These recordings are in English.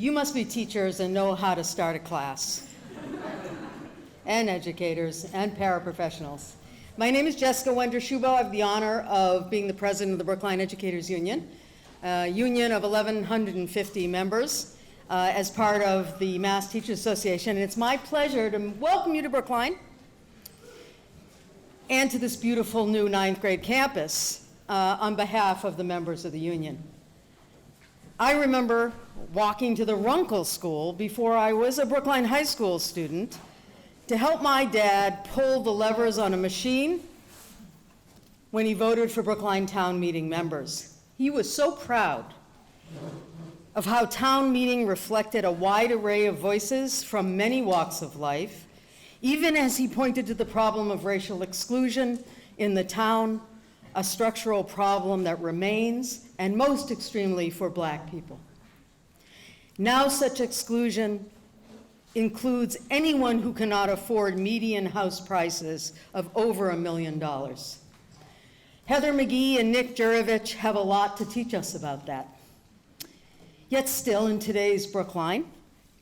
You must be teachers and know how to start a class, and educators and paraprofessionals. My name is Jessica Wender-Shubo. I have the honor of being the president of the Brookline Educators Union, a union of 1,150 members as part of the Mass Teachers Association. And it's my pleasure to welcome you to Brookline and to this beautiful new 9th grade campus on behalf of the members of the union. I remember walking to the Runkle School before I was a Brookline High School student to help my dad pull the levers on a machine when he voted for Brookline town meeting members. He was so proud of how town meeting reflected a wide array of voices from many walks of life, even as he pointed to the problem of racial exclusion in the town, a structural problem that remains, and most extremely for Black people. Now such exclusion includes anyone who cannot afford median house prices of over $1 million. Heather McGhee and Nick Jurovich have a lot to teach us about that. Yet still in today's Brookline,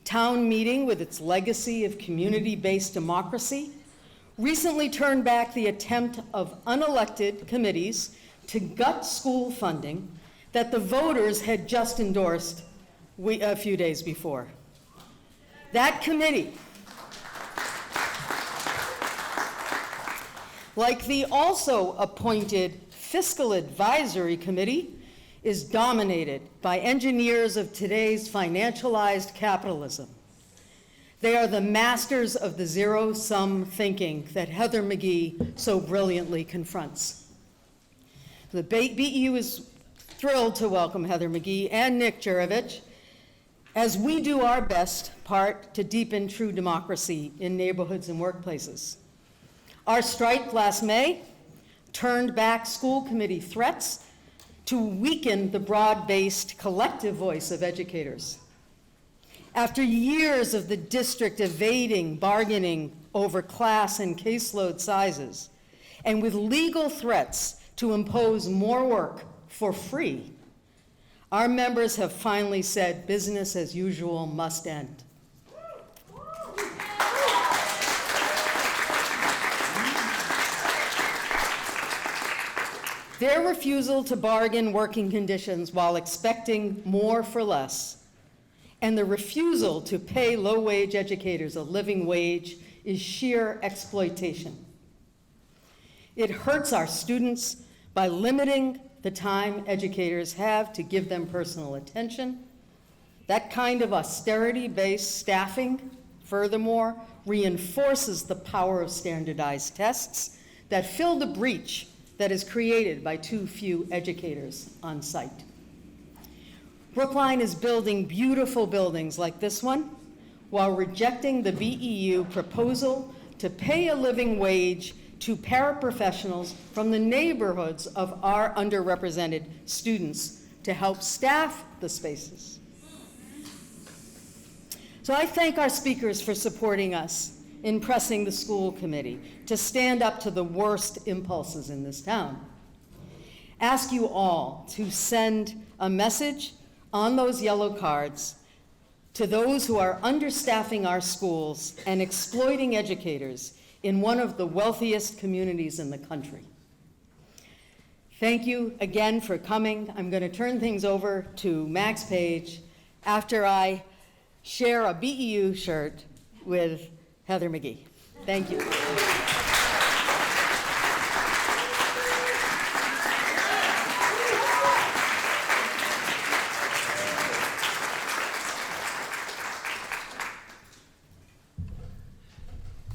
town meeting with its legacy of community-based democracy recently turned back the attempt of unelected committees to gut school funding that the voters had just endorsed a few days before. That committee, like the also appointed Fiscal Advisory Committee, is dominated by engineers of today's financialized capitalism. They are the masters of the zero-sum thinking that Heather McGhee so brilliantly confronts. The BEU is thrilled to welcome Heather McGhee and Nick Jurovich as we do our best part to deepen true democracy in neighborhoods and workplaces. Our strike last May turned back school committee threats to weaken the broad-based collective voice of educators. After years of the district evading bargaining over class and caseload sizes, and with legal threats to impose more work for free, our members have finally said business as usual must end. Their refusal to bargain working conditions while expecting more for less, and the refusal to pay low-wage educators a living wage, is sheer exploitation. It hurts our students by limiting the time educators have to give them personal attention. That kind of austerity-based staffing, furthermore, reinforces the power of standardized tests that fill the breach that is created by too few educators on site. Brookline is building beautiful buildings like this one while rejecting the BEU proposal to pay a living wage to paraprofessionals from the neighborhoods of our underrepresented students to help staff the spaces. So I thank our speakers for supporting us in pressing the school committee to stand up to the worst impulses in this town. Ask you all to send a message on those yellow cards to those who are understaffing our schools and exploiting educators in one of the wealthiest communities in the country. Thank you again for coming. I'm going to turn things over to Max Page after I share a BEU shirt with Heather McGhee. Thank you.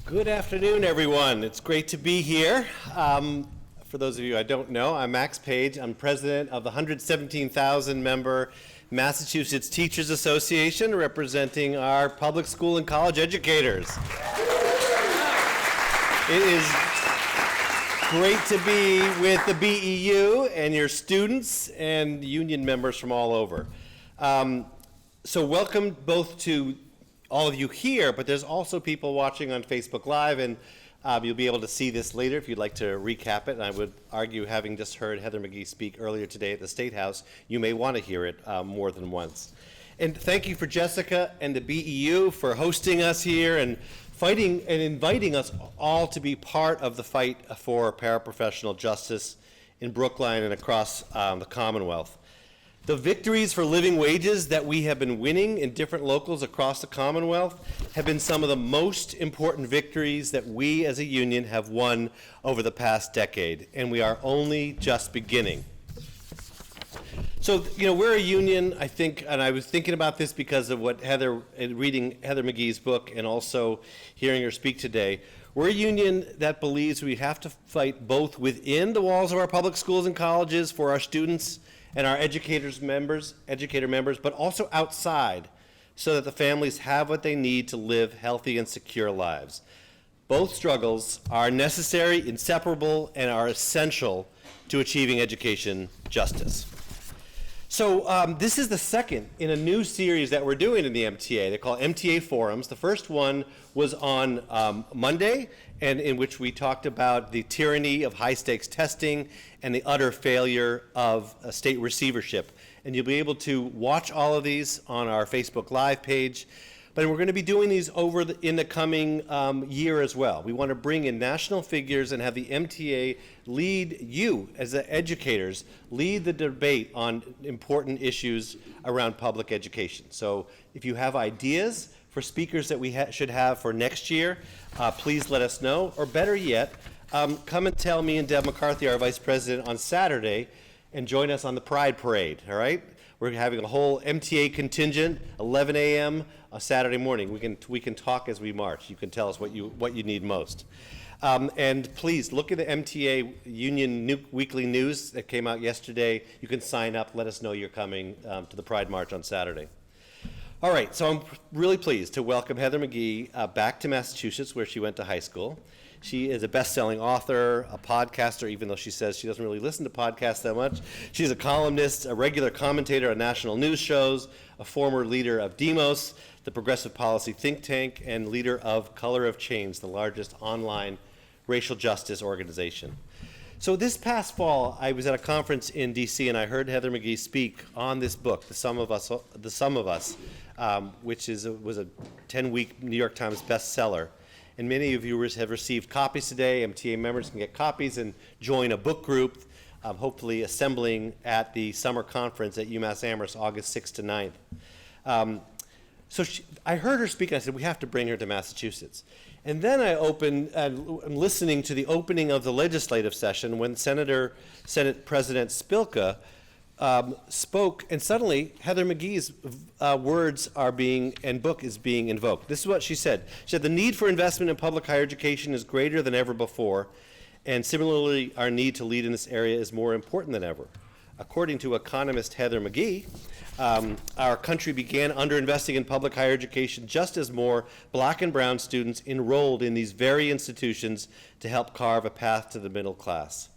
Good afternoon, everyone. It's great to be here. For those of you I don't know, I'm Max Page. I'm president of the 117,000 member Massachusetts Teachers Association, representing our public school and college educators. It is great to be with the BEU and your students and union members from all over. So welcome both to all of you here, but there's also people watching on Facebook Live, and you'll be able to see this later if you'd like to recap it. And I would argue, having just heard Heather McGhee speak earlier today at the State House, you may want to hear it more than once. And thank you for Jessica and the BEU for hosting us here and fighting and inviting us all to be part of the fight for paraprofessional justice in Brookline and across the Commonwealth. The victories for living wages that we have been winning in different locals across the Commonwealth have been some of the most important victories that we as a union have won over the past decade, and we are only just beginning. So, we're a union, I think, and I was thinking about this because of what reading Heather McGhee's book and also hearing her speak today. We're a union that believes we have to fight both within the walls of our public schools and colleges for our students and our educator members, but also outside so that the families have what they need to live healthy and secure lives. Both struggles are necessary, inseparable, and are essential to achieving education justice. So this is the second in a new series that we're doing in the MTA. They call it MTA Forums. The first one was on Monday, and in which we talked about the tyranny of high-stakes testing and the utter failure of state receivership. And you'll be able to watch all of these on our Facebook Live page. But we're going to be doing these in the coming year as well. We want to bring in national figures and have the MTA lead you, as the educators, lead the debate on important issues around public education. So if you have ideas for speakers that we should have for next year, please let us know. Or better yet, come and tell me and Deb McCarthy, our vice president, on Saturday, and join us on the Pride Parade, all right? We're having a whole MTA contingent, 11 a.m. Saturday morning. We can talk as we march. You can tell us what you need most. And please look at the MTA Union Weekly News that came out yesterday. You can sign up. Let us know you're coming to the Pride March on Saturday. All right, so I'm really pleased to welcome Heather McGhee back to Massachusetts, where she went to high school. She is a best-selling author, a podcaster, even though she says she doesn't really listen to podcasts that much. She's a columnist, a regular commentator on national news shows, a former leader of Demos, the progressive policy think tank, and leader of Color of Change, the largest online racial justice organization. So this past fall, I was at a conference in D.C. and I heard Heather McGhee speak on this book, The Sum of Us, which was a 10-week New York Times bestseller. And many of you have received copies today. MTA members can get copies and join a book group, hopefully assembling at the summer conference at UMass Amherst, August 6th to 9th. I heard her speak, and I said, we have to bring her to Massachusetts. And then I'm listening to the opening of the legislative session when Senate President Spilka spoke, and suddenly Heather McGhee's words and book is being invoked. This is what she said. She said, the need for investment in public higher education is greater than ever before, and similarly, our need to lead in this area is more important than ever. According to economist Heather McGhee, our country began underinvesting in public higher education just as more black and brown students enrolled in these very institutions to help carve a path to the middle class.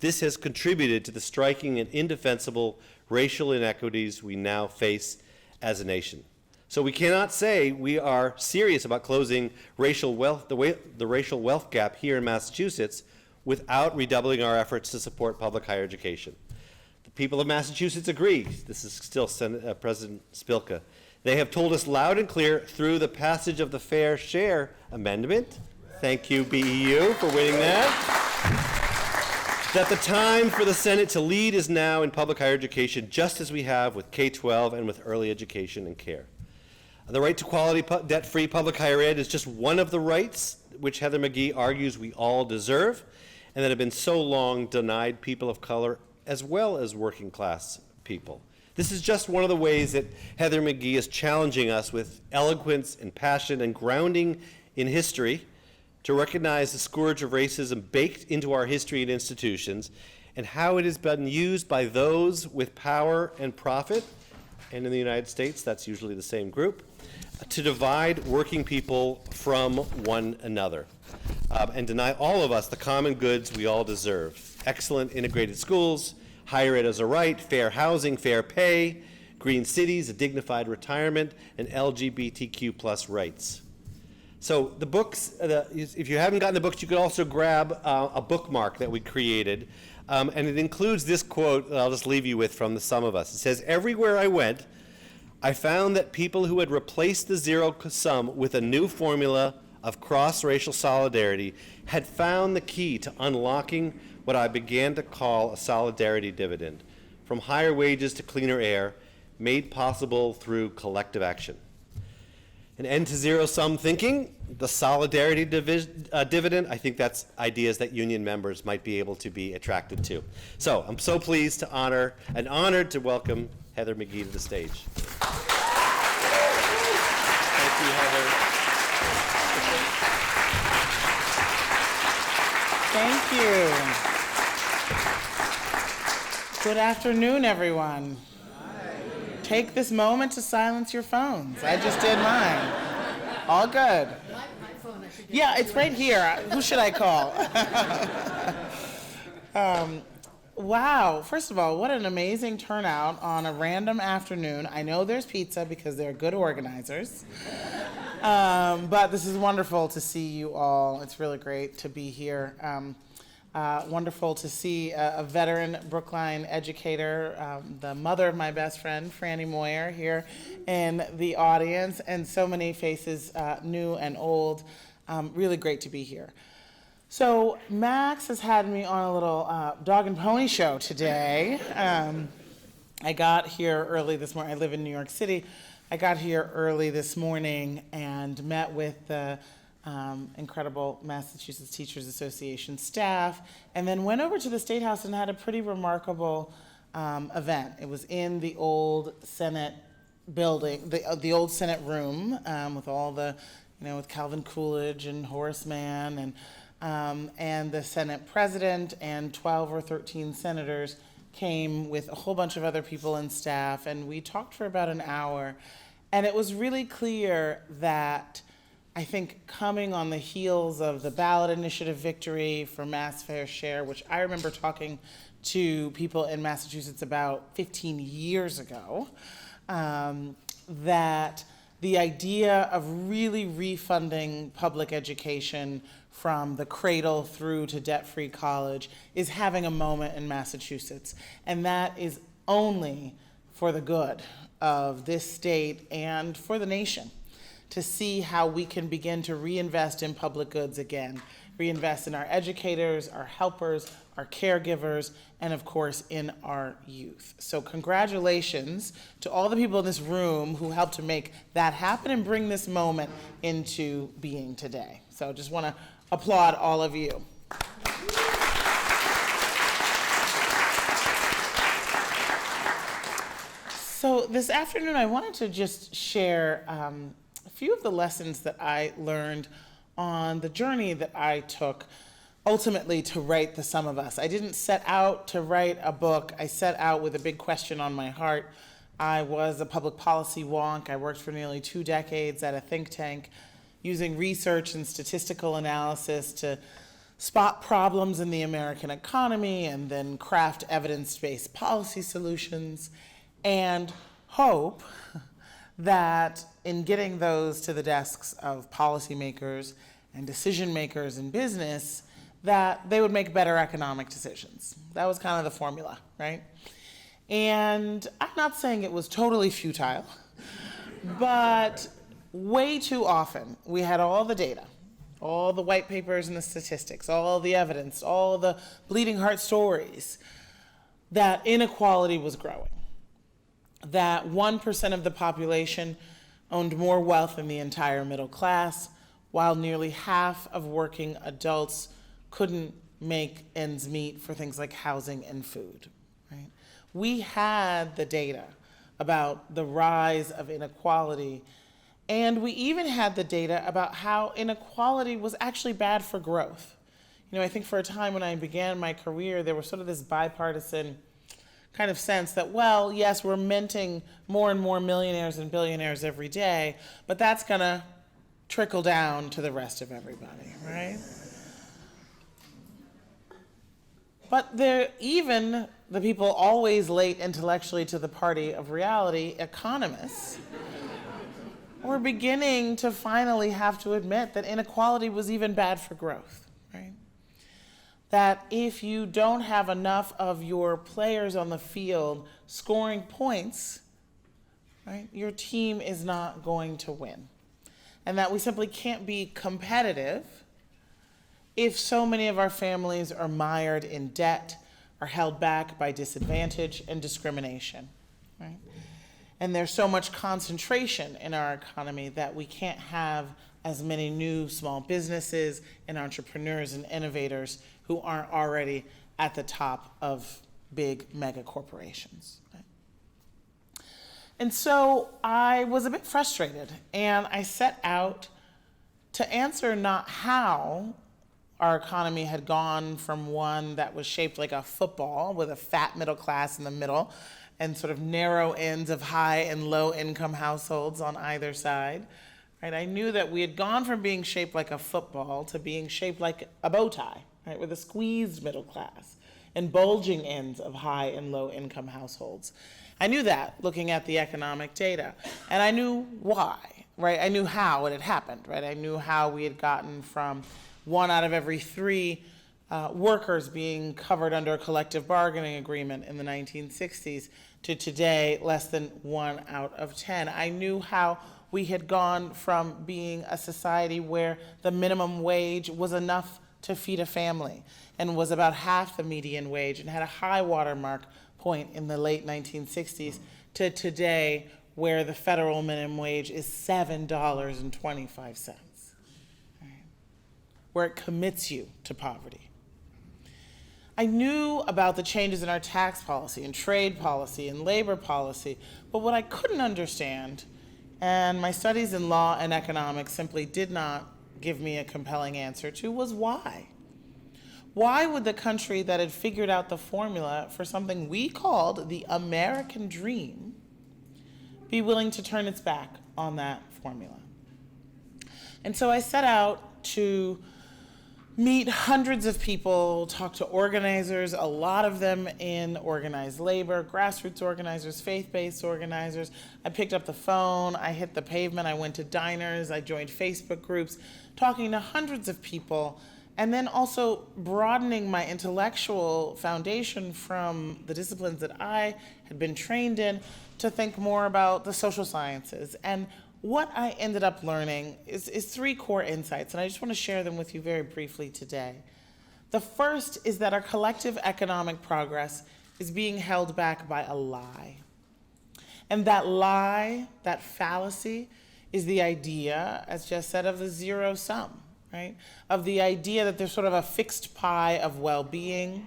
This has contributed to the striking and indefensible racial inequities we now face as a nation. So we cannot say we are serious about closing the racial wealth gap here in Massachusetts without redoubling our efforts to support public higher education. The people of Massachusetts agree. This is still President Spilka. They have told us loud and clear through the passage of the Fair Share Amendment. Thank you, BEU, for winning that the time for the Senate to lead is now in public higher education, just as we have with K-12 and with early education and care. The right to quality debt-free public higher ed is just one of the rights which Heather McGhee argues we all deserve and that have been so long denied people of color as well as working class people. This is just one of the ways that Heather McGhee is challenging us with eloquence and passion and grounding in history to recognize the scourge of racism baked into our history and institutions and how it has been used by those with power and profit, and in the United States, that's usually the same group, to divide working people from one another and deny all of us the common goods we all deserve. Excellent integrated schools, higher ed as a right, fair housing, fair pay, green cities, a dignified retirement, and LGBTQ plus rights. So the books, if you haven't gotten the books, you could also grab a bookmark that we created, and it includes this quote that I'll just leave you with from The Sum of Us. It says, everywhere I went, I found that people who had replaced the zero sum with a new formula of cross-racial solidarity had found the key to unlocking what I began to call a solidarity dividend, from higher wages to cleaner air, made possible through collective action. An end to zero-sum thinking, the solidarity dividend, I think that's ideas that union members might be able to be attracted to. So I'm so pleased to honored to welcome Heather McGhee to the stage. Thank you, Heather. Thank you. Good afternoon, everyone. Take this moment to silence your phones. I just did mine. All good. Yeah, it's right here. Who should I call? Wow. First of all, what an amazing turnout on a random afternoon. I know there's pizza because they're good organizers. But this is wonderful to see you all. It's really great to be here. Wonderful to see a veteran Brookline educator, the mother of my best friend, Franny Moyer, here in the audience, and so many faces, new and old. Really great to be here. So Max has had me on a little dog and pony show today. I got here early this morning. I live in New York City. I got here early this morning and met with the incredible Massachusetts Teachers Association staff, and then went over to the State House and had a pretty remarkable event. It was in the old Senate building, the old Senate room, with all the, with Calvin Coolidge and Horace Mann and the Senate president and 12 or 13 senators came with a whole bunch of other people and staff, and we talked for about an hour. And it was really clear that I think coming on the heels of the ballot initiative victory for Mass Fair Share, which I remember talking to people in Massachusetts about 15 years ago, that the idea of really refunding public education from the cradle through to debt-free college is having a moment in Massachusetts. And that is only for the good of this state and for the nation, to see how we can begin to reinvest in public goods again, reinvest in our educators, our helpers, our caregivers, and of course in our youth. So congratulations to all the people in this room who helped to make that happen and bring this moment into being today. So just want to applaud all of you. So this afternoon I wanted to just share a few of the lessons that I learned on the journey that I took ultimately to write The Sum of Us. I didn't set out to write a book. I set out with a big question on my heart. I was a public policy wonk. I worked for nearly 2 decades at a think tank using research and statistical analysis to spot problems in the American economy and then craft evidence-based policy solutions and hope that in getting those to the desks of policymakers and decision makers in business, that they would make better economic decisions. That was kind of the formula, right? And I'm not saying it was totally futile, but way too often we had all the data, all the white papers and the statistics, all the evidence, all the bleeding heart stories that inequality was growing, that 1% of the population owned more wealth than the entire middle class, while nearly half of working adults couldn't make ends meet for things like housing and food, right? We had the data about the rise of inequality, and we even had the data about how inequality was actually bad for growth. I think for a time when I began my career, there was sort of this bipartisan kind of sense that, well, yes, we're minting more and more millionaires and billionaires every day, but that's going to trickle down to the rest of everybody, right? But even the people always late intellectually to the party of reality, economists, were beginning to finally have to admit that inequality was even bad for growth, right? That if you don't have enough of your players on the field scoring points, right? Your team is not going to win. And that we simply can't be competitive if so many of our families are mired in debt, are held back by disadvantage and discrimination, right? And there's so much concentration in our economy that we can't have as many new small businesses and entrepreneurs and innovators who aren't already at the top of big mega corporations. Right? And so I was a bit frustrated, and I set out to answer not how our economy had gone from one that was shaped like a football with a fat middle class in the middle and sort of narrow ends of high and low income households on either side. Right? I knew that we had gone from being shaped like a football to being shaped like a bow tie, right, with a squeezed middle class and bulging ends of high and low income households. I knew that looking at the economic data, and I knew why, right? I knew how it had happened, right? I knew how we had gotten from 1 out of every 3 workers being covered under a collective bargaining agreement in the 1960s to today less than 1 out of 10. I knew how we had gone from being a society where the minimum wage was enough to feed a family and was about half the median wage and had a high watermark point in the late 1960s to today where the federal minimum wage is $7.25, right? Where it commits you to poverty. I knew about the changes in our tax policy and trade policy and labor policy, but what I couldn't understand, and my studies in law and economics simply did not give me a compelling answer to, was why? Why would the country that had figured out the formula for something we called the American dream be willing to turn its back on that formula? And so I set out to meet hundreds of people, talk to organizers, a lot of them in organized labor, grassroots organizers, faith-based organizers. I picked up the phone, I hit the pavement, I went to diners, I joined Facebook groups, talking to hundreds of people, and then also broadening my intellectual foundation from the disciplines that I had been trained in to think more about the social sciences. And what I ended up learning is 3 core insights, and I just want to share them with you very briefly today. The first is that our collective economic progress is being held back by a lie. And that lie, that fallacy, is the idea, as Jess said, of the zero sum, right? Of the idea that there's sort of a fixed pie of well-being,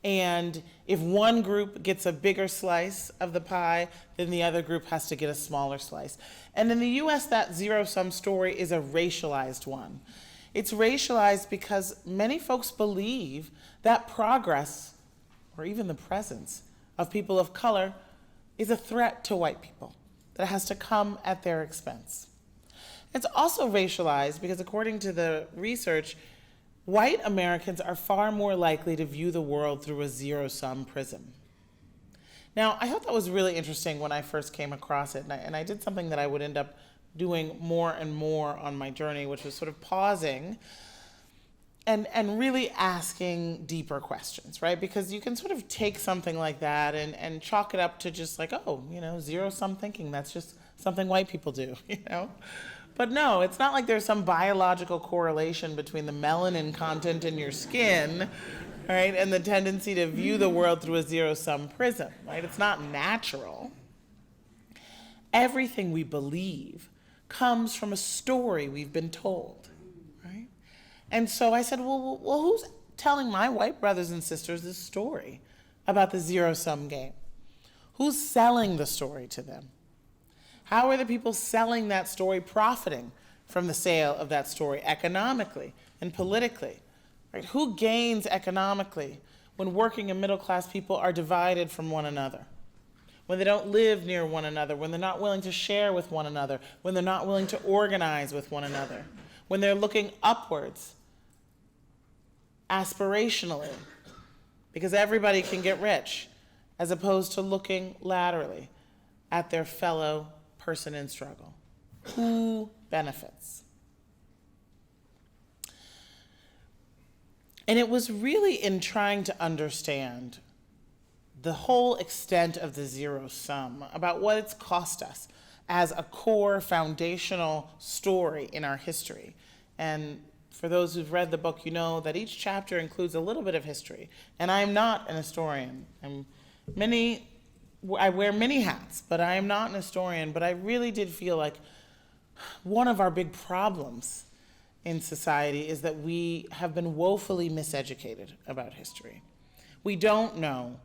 and if one group gets a bigger slice of the pie, then the other group has to get a smaller slice. And in the US, that zero-sum story is a racialized one. It's racialized because many folks believe that progress, or even the presence of people of color, is a threat to white people, that it has to come at their expense. It's also racialized because, according to the research, white Americans are far more likely to view the world through a zero-sum prism. Now, I thought that was really interesting when I first came across it, and I did something that I would end up doing more and more on my journey, which was sort of pausing and really asking deeper questions, right? Because you can sort of take something like that and chalk it up to just like, oh, zero-sum thinking, that's just something white people do, But no, it's not like there's some biological correlation between the melanin content in your skin, right, and the tendency to view the world through a zero-sum prism, right? It's not natural. Everything we believe comes from a story we've been told, right? And so I said, well, who's telling my white brothers and sisters this story about the zero-sum game? Who's selling the story to them? How are the people selling that story profiting from the sale of that story economically and politically? Right? Who gains economically when working and middle-class people are divided from one another? When they don't live near one another, when they're not willing to share with one another, when they're not willing to organize with one another, when they're looking upwards, aspirationally, because everybody can get rich, as opposed to looking laterally at their fellow person in struggle. Who benefits? And it was really in trying to understand the whole extent of the zero sum, about what it's cost us as a core foundational story in our history. And for those who've read the book, you know that each chapter includes a little bit of history. And I am not an historian. I wear many hats, but I am not an historian. But I really did feel like one of our big problems in society is that we have been woefully miseducated about history. We don't know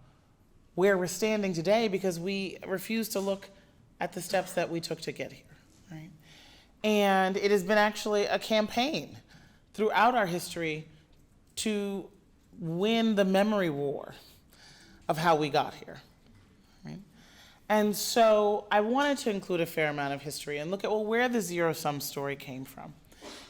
where we're standing today because we refuse to look at the steps that we took to get here, right? And it has been actually a campaign throughout our history to win the memory war of how we got here, right? And so I wanted to include a fair amount of history and look at, well, where the zero-sum story came from.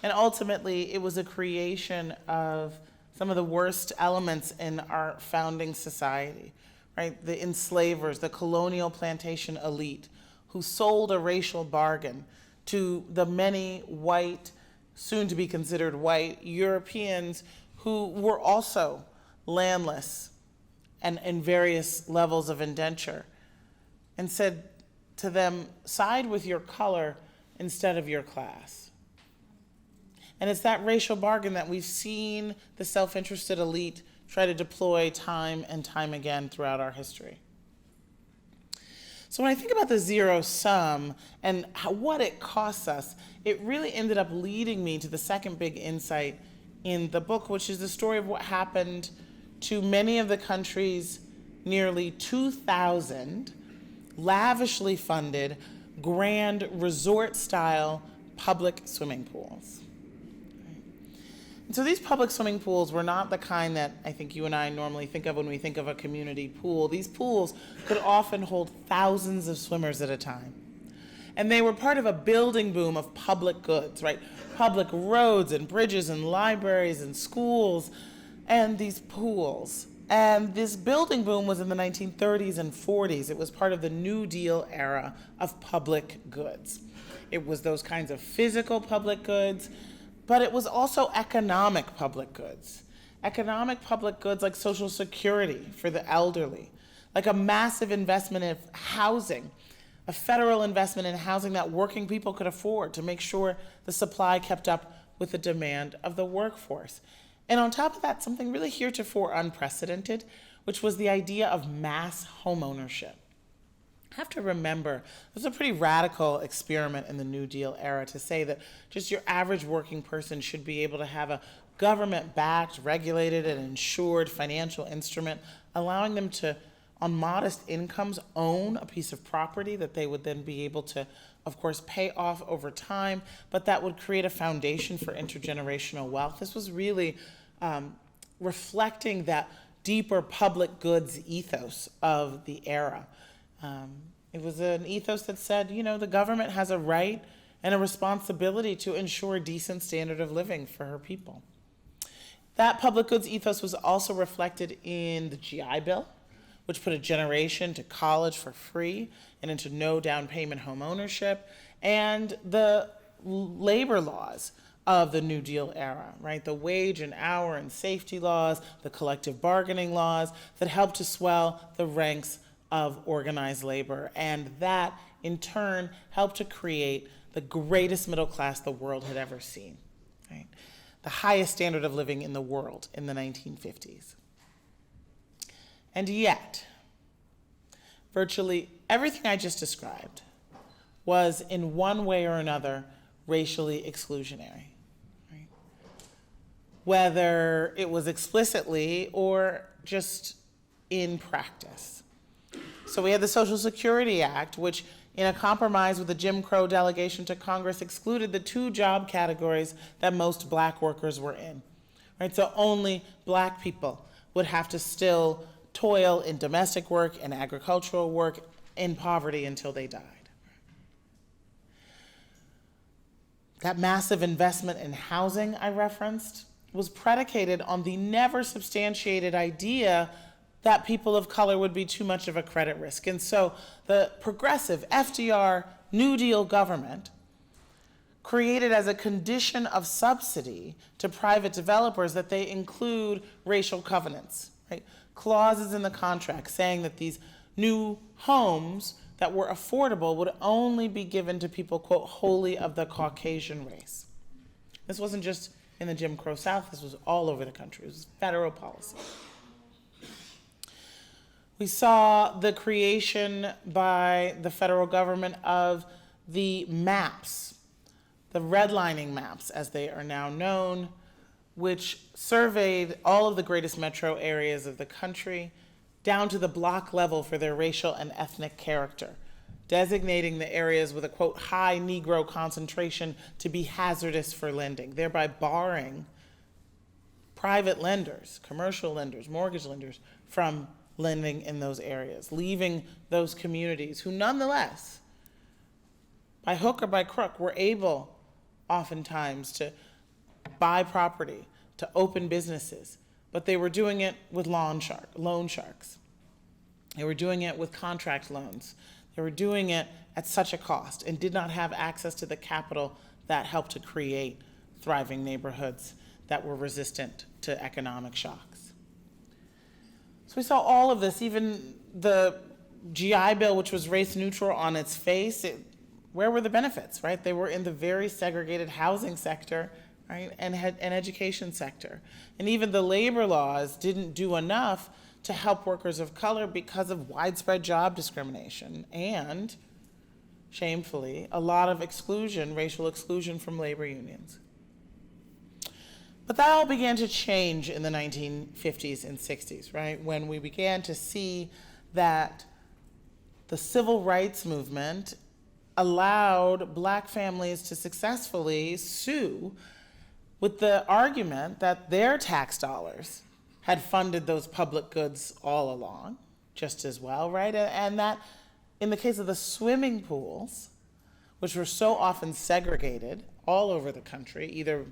And ultimately, it was a creation of some of the worst elements in our founding society, right? The enslavers, the colonial plantation elite, who sold a racial bargain to the many white, soon to be considered white, Europeans who were also landless and in various levels of indenture, and said to them, side with your color instead of your class. And it's that racial bargain that we've seen the self-interested elite try to deploy time and time again throughout our history. So when I think about the zero sum and what it costs us, it really ended up leading me to the second big insight in the book, which is the story of what happened to many of the country's nearly 2,000 lavishly funded, grand resort-style public swimming pools. And so these public swimming pools were not the kind that I think you and I normally think of when we think of a community pool. These pools could often hold thousands of swimmers at a time. And they were part of a building boom of public goods, right? Public roads and bridges and libraries and schools and these pools. And this building boom was in the 1930s and 40s. It was part of the New Deal era of public goods. It was those kinds of physical public goods, but it was also economic public goods. Economic public goods like Social Security for the elderly, like a massive investment in housing, a federal investment in housing that working people could afford to make sure the supply kept up with the demand of the workforce. And on top of that, something really heretofore unprecedented, which was the idea of mass homeownership. I have to remember, it was a pretty radical experiment in the New Deal era to say that just your average working person should be able to have a government-backed, regulated, and insured financial instrument, allowing them to, on modest incomes, own a piece of property that they would then be able to, of course, pay off over time, but that would create a foundation for intergenerational wealth. This was really reflecting that deeper public goods ethos of the era. It was an ethos that said, you know, the government has a right and a responsibility to ensure a decent standard of living for her people. That public goods ethos was also reflected in the GI Bill, which put a generation to college for free and into no down payment home ownership, and the labor laws of the New Deal era, right? The wage and hour and safety laws, the collective bargaining laws that helped to swell the ranks of organized labor. And that, in turn, helped to create the greatest middle class the world had ever seen, right? The highest standard of living in the world in the 1950s. And yet, virtually everything I just described was in one way or another racially exclusionary, right? Whether it was explicitly or just in practice. So we had the Social Security Act, which in a compromise with the Jim Crow delegation to Congress excluded the two job categories that most black workers were in, right? So only black people would have to still toil in domestic work and agricultural work in poverty until they died. That massive investment in housing I referenced was predicated on the never substantiated idea that people of color would be too much of a credit risk. And so the progressive FDR New Deal government created as a condition of subsidy to private developers that they include racial covenants right? Clauses in the contract saying that these new homes that were affordable would only be given to people, quote, wholly of the Caucasian race. This wasn't just in the Jim Crow South, this was all over the country. It was federal policy. We saw the creation by the federal government of the maps, the redlining maps as they are now known, which surveyed all of the greatest metro areas of the country down to the block level for their racial and ethnic character, designating the areas with a, quote, high Negro concentration to be hazardous for lending, thereby barring private lenders, commercial lenders, mortgage lenders from lending in those areas, leaving those communities who nonetheless, by hook or by crook, were able oftentimes to buy property, to open businesses, but they were doing it with loan sharks. They were doing it with contract loans. They were doing it at such a cost and did not have access to the capital that helped to create thriving neighborhoods that were resistant to economic shocks. So we saw all of this, even the GI Bill, which was race neutral on its face, where were the benefits, right? They were in the very segregated housing sector, right, and education sector. And even the labor laws didn't do enough to help workers of color because of widespread job discrimination and, shamefully, a lot of exclusion, racial exclusion from labor unions. But that all began to change in the 1950s and 60s, right? When we began to see that the civil rights movement allowed Black families to successfully sue with the argument that their tax dollars had funded those public goods all along, just as well, right? And that in the case of the swimming pools, which were so often segregated all over the country, either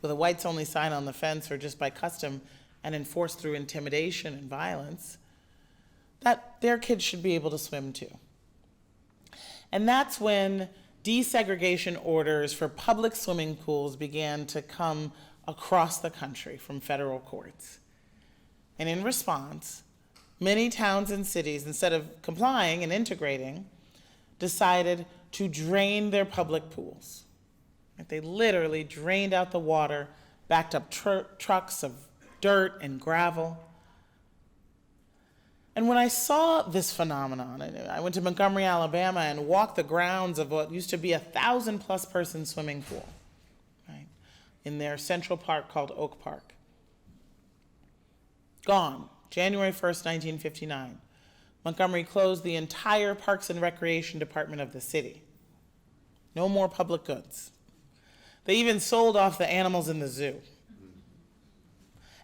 with a whites-only sign on the fence or just by custom and enforced through intimidation and violence, that their kids should be able to swim too. And that's when desegregation orders for public swimming pools began to come across the country from federal courts. And in response, many towns and cities, instead of complying and integrating, decided to drain their public pools. They literally drained out the water, backed up trucks of dirt and gravel. And when I saw this phenomenon, I went to Montgomery, Alabama, and walked the grounds of what used to be a 1,000+ person swimming pool, right, in their central park called Oak Park. Gone, January 1st, 1959. Montgomery closed the entire Parks and Recreation Department of the city. No more public goods. They even sold off the animals in the zoo.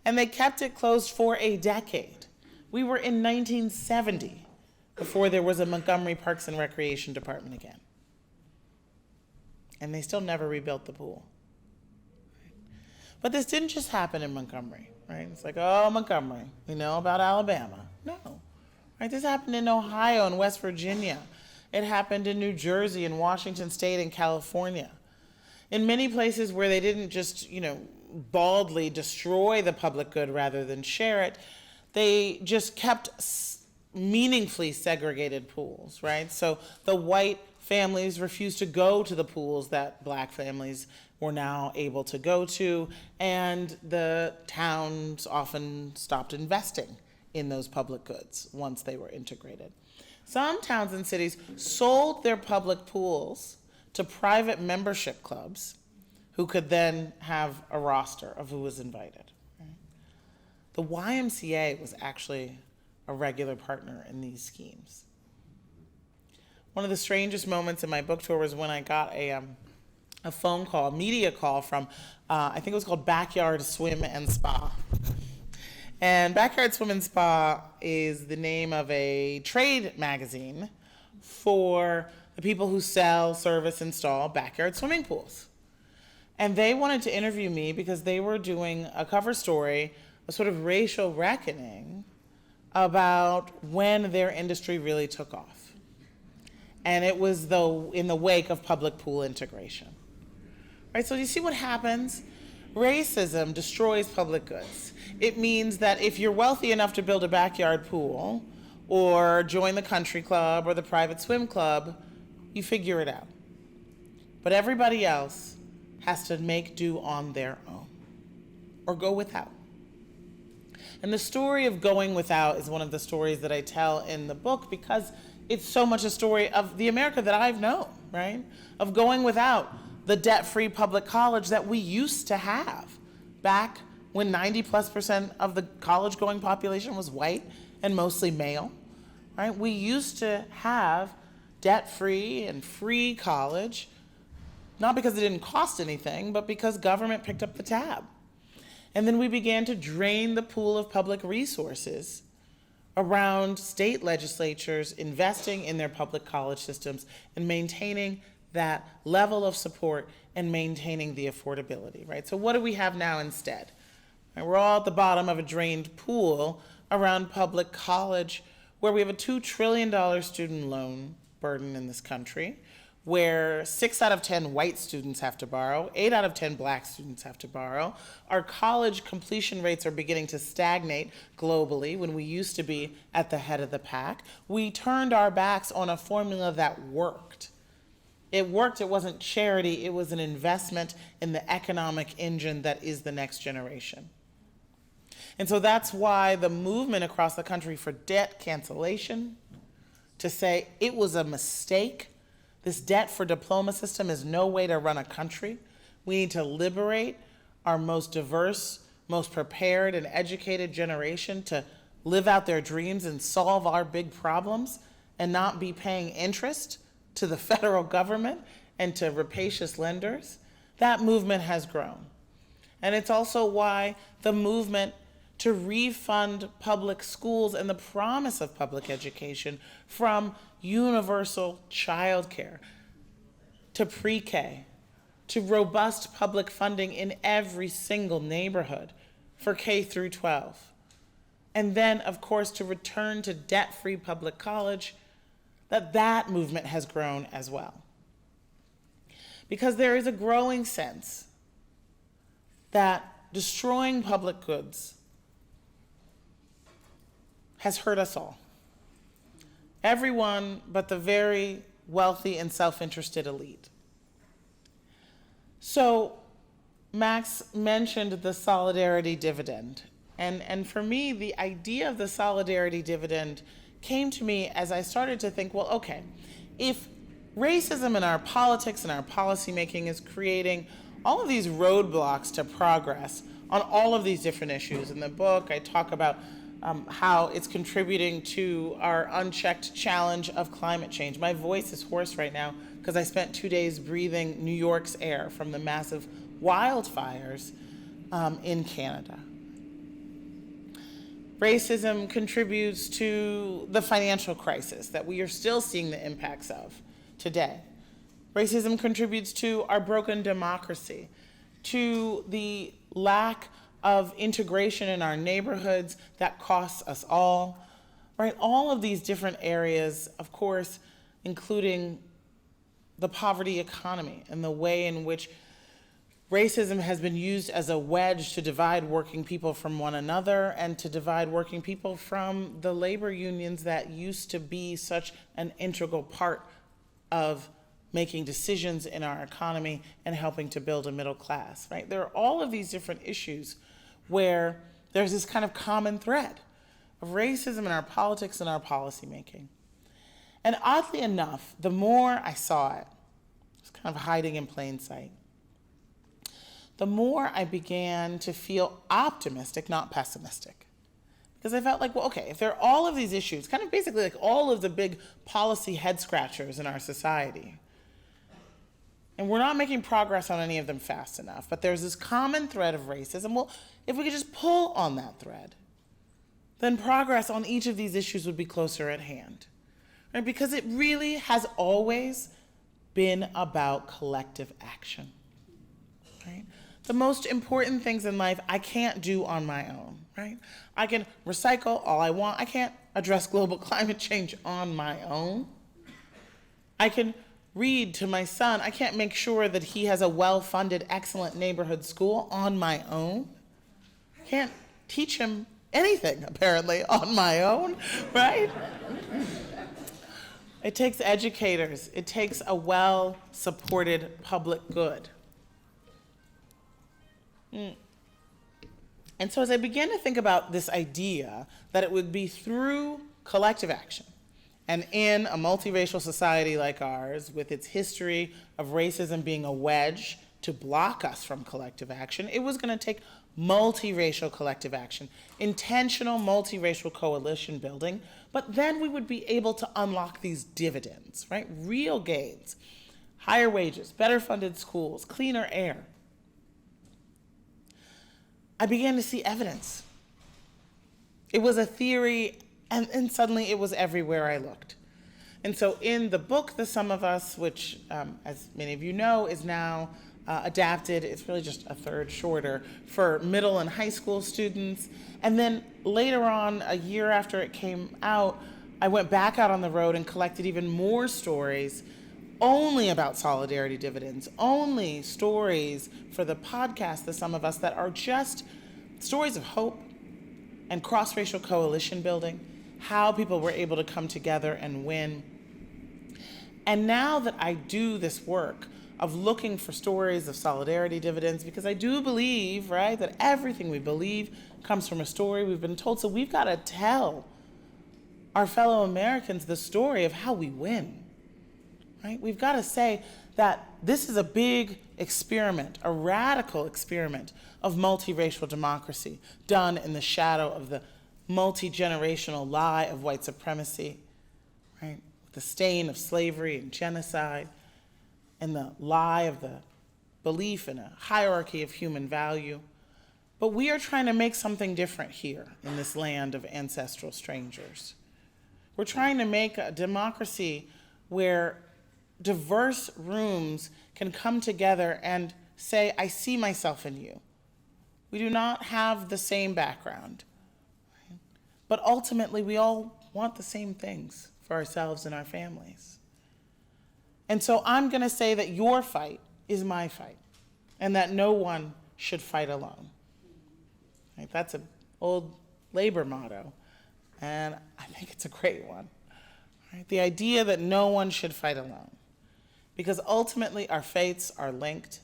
And they kept it closed for a decade. We were in 1970 before there was a Montgomery Parks and Recreation Department again. And they still never rebuilt the pool. But this didn't just happen in Montgomery, right? It's like, oh, Montgomery, we know about Alabama. No, right? This happened in Ohio and West Virginia. It happened in New Jersey and Washington State and California. In many places where they didn't just, baldly destroy the public good rather than share it, they just kept meaningfully segregated pools, right? So the white families refused to go to the pools that Black families were now able to go to, and the towns often stopped investing in those public goods once they were integrated. Some towns and cities sold their public pools to private membership clubs who could then have a roster of who was invited. Right? The YMCA was actually a regular partner in these schemes. One of the strangest moments in my book tour was when I got a phone call, a media call from, I think it was called Backyard Swim and Spa. And Backyard Swim and Spa is the name of a trade magazine for the people who sell, service, install backyard swimming pools. And they wanted to interview me because they were doing a cover story, a sort of racial reckoning about when their industry really took off. And it was in the wake of public pool integration. Right, so you see what happens Racism destroys public goods. It means that if you're wealthy enough to build a backyard pool or join the country club or the private swim club, you figure it out. But everybody else has to make do on their own or go without. And the story of going without is one of the stories that I tell in the book because it's so much a story of the America that I've known, right? Of going without the debt-free public college that we used to have back when 90+% of the college-going population was white and mostly male, right? We used to have debt-free and free college, not because it didn't cost anything, but because government picked up the tab. And then we began to drain the pool of public resources around state legislatures investing in their public college systems and maintaining that level of support and maintaining the affordability, right? So what do we have now instead? Right, we're all at the bottom of a drained pool around public college where we have a $2 trillion student loan burden in this country, where 6 out of 10 white students have to borrow, 8 out of 10 black students have to borrow. Our college completion rates are beginning to stagnate globally when we used to be at the head of the pack. We turned our backs on a formula that worked. It worked, it wasn't charity, it was an investment in the economic engine that is the next generation. And so that's why the movement across the country for debt cancellation, to say it was a mistake, this debt for diploma system is no way to run a country. We need to liberate our most diverse, most prepared and educated generation to live out their dreams and solve our big problems and not be paying interest to the federal government and to rapacious lenders. That movement has grown. And it's also why the movement to refund public schools and the promise of public education from universal childcare to pre-K to robust public funding in every single neighborhood for K through 12. And then, of course, to return to debt-free public college, that movement has grown as well. Because there is a growing sense that destroying public goods has hurt us all. Everyone but the very wealthy and self-interested elite. So Max mentioned the solidarity dividend. And for me, the idea of the solidarity dividend came to me as I started to think, well, okay, if racism in our politics and our policymaking is creating all of these roadblocks to progress on all of these different issues. In the book, I talk about how it's contributing to our unchecked challenge of climate change. My voice is hoarse right now because I spent 2 days breathing New York's air from the massive wildfires in Canada. Racism contributes to the financial crisis that we are still seeing the impacts of today. Racism contributes to our broken democracy, to the lack of integration in our neighborhoods that costs us all, right? All of these different areas, of course, including the poverty economy and the way in which racism has been used as a wedge to divide working people from one another and to divide working people from the labor unions that used to be such an integral part of making decisions in our economy and helping to build a middle class, right? There are all of these different issues where there's this kind of common thread of racism in our politics and our policymaking. And oddly enough, the more I saw it, it's kind of hiding in plain sight, the more I began to feel optimistic, not pessimistic. Because I felt like, well, okay, if there are all of these issues, kind of basically like all of the big policy head scratchers in our society, and we're not making progress on any of them fast enough, but there's this common thread of racism. Well, if we could just pull on that thread, then progress on each of these issues would be closer at hand. Right? Because it really has always been about collective action. Right? The most important things in life I can't do on my own, right? I can recycle all I want. I can't address global climate change on my own. I can read to my son. I can't make sure that he has a well-funded, excellent neighborhood school on my own. I can't teach him anything, apparently, on my own, right? It takes educators. It takes a well-supported public good. And so as I began to think about this idea that it would be through collective action, and in a multiracial society like ours, with its history of racism being a wedge to block us from collective action, it was going to take multiracial collective action, intentional multiracial coalition building, but then we would be able to unlock these dividends, right? Real gains, higher wages, better funded schools, cleaner air. I began to see evidence. It was a theory, and suddenly it was everywhere I looked. And so in the book, The Sum of Us, which, as many of you know, is now adapted, it's really just a third shorter, for middle and high school students. And then later on, a year after it came out, I went back out on the road and collected even more stories only about solidarity dividends, only stories for the podcast, The Sum of Us, that are just stories of hope and cross-racial coalition building, how people were able to come together and win. And now that I do this work of looking for stories of solidarity dividends, because I do believe, right, that everything we believe comes from a story we've been told. So we've got to tell our fellow Americans the story of how we win, right? We've got to say that this is a big experiment, a radical experiment of multiracial democracy done in the shadow of the multi-generational lie of white supremacy, right? The stain of slavery and genocide, and the lie of the belief in a hierarchy of human value. But we are trying to make something different here in this land of ancestral strangers. We're trying to make a democracy where diverse rooms can come together and say, I see myself in you. We do not have the same background, right? But ultimately we all want the same things for ourselves and our families. And so I'm going to say that your fight is my fight, and that no one should fight alone. Right? That's an old labor motto, and I think it's a great one. Right? The idea that no one should fight alone, because ultimately our fates are linked.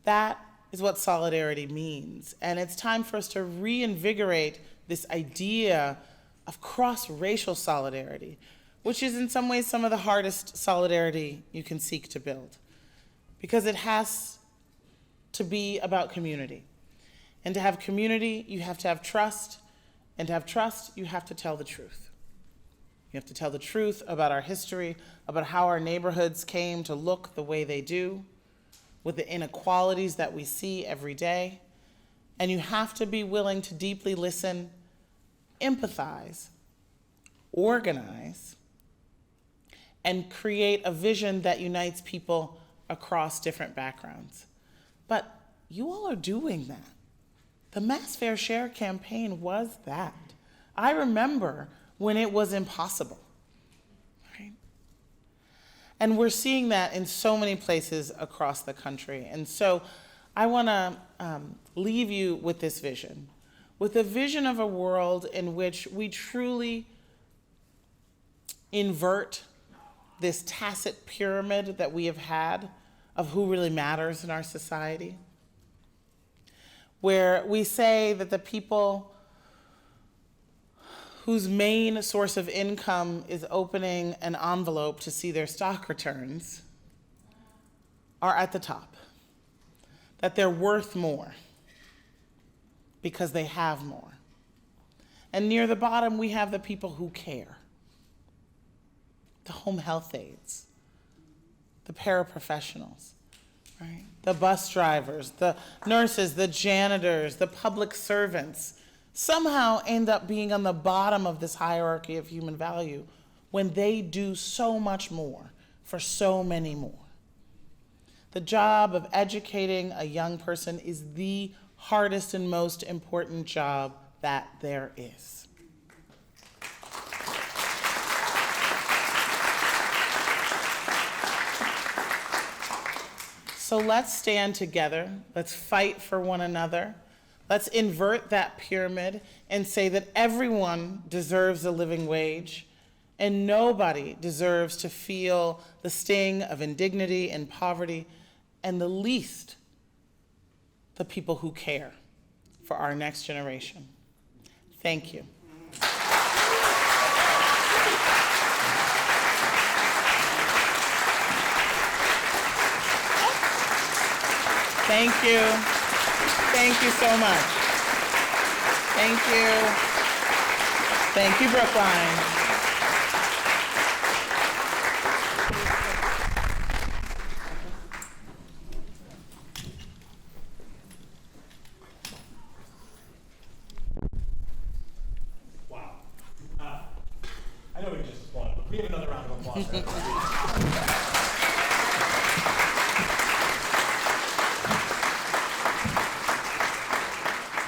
That is what solidarity means, and it's time for us to reinvigorate this idea of cross-racial solidarity, which is in some ways some of the hardest solidarity you can seek to build, because it has to be about community. And to have community, you have to have trust, and to have trust, you have to tell the truth. You have to tell the truth about our history, about how our neighborhoods came to look the way they do, with the inequalities that we see every day. And you have to be willing to deeply listen, empathize, organize, and create a vision that unites people across different backgrounds. But you all are doing that. The Mass Fair Share campaign was that. I remember when it was impossible, right? And we're seeing that in so many places across the country. And so I want to leave you with this vision, with a vision of a world in which we truly invert this tacit pyramid that we have had of who really matters in our society, where we say that the people whose main source of income is opening an envelope to see their stock returns are at the top, that they're worth more because they have more. And near the bottom, we have the people who care. The home health aides, the paraprofessionals, right? The bus drivers, the nurses, the janitors, the public servants somehow end up being on the bottom of this hierarchy of human value when they do so much more for so many more. The job of educating a young person is the hardest and most important job that there is. So let's stand together. Let's fight for one another. Let's invert that pyramid and say that everyone deserves a living wage and nobody deserves to feel the sting of indignity and poverty, and the least the people who care for our next generation. Thank you. Thank you. Thank you so much. Thank you. Thank you, Brookline. Wow. I know we just applauded, but we have another round of applause for everybody.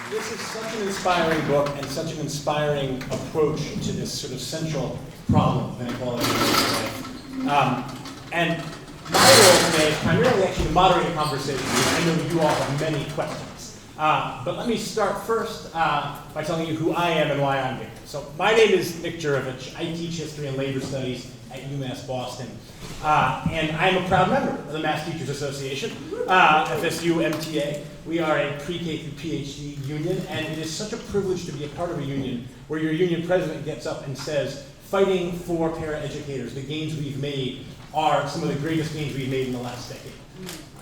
This is such an inspiring book and such an inspiring approach to this sort of central problem of inequality in life. And my role today is primarily actually to moderate a conversation. I know you all have many questions. But let me start first by telling you who I am and why I'm here. So my name is Nick Jurovich. I teach history and labor studies at UMass Boston. And I'm a proud member of the Mass Teachers Association, FSU MTA. We are a pre-K through PhD union, and it is such a privilege to be a part of a union where your union president gets up and says, fighting for paraeducators, the gains we've made are some of the greatest gains we've made in the last decade.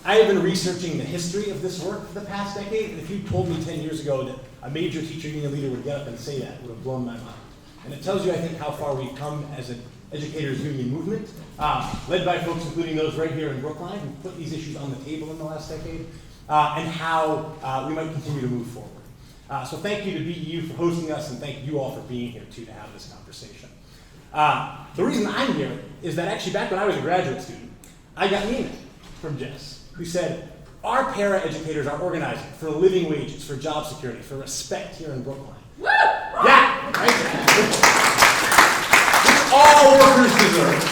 I have been researching the history of this work for the past decade, and if you told me 10 years ago that a major teacher union leader would get up and say that, it would have blown my mind. And it tells you, I think, how far we've come as an educators union movement, led by folks including those right here in Brookline who put these issues on the table in the last decade, and how we might continue to move forward. So thank you to BEU for hosting us, and thank you all for being here too to have this conversation. The reason I'm here is that actually back when I was a graduate student, I got an email from Jess who said, our paraeducators are organizing for living wages, for job security, for respect here in Brookline. Woo! Yeah, right? All workers deserve.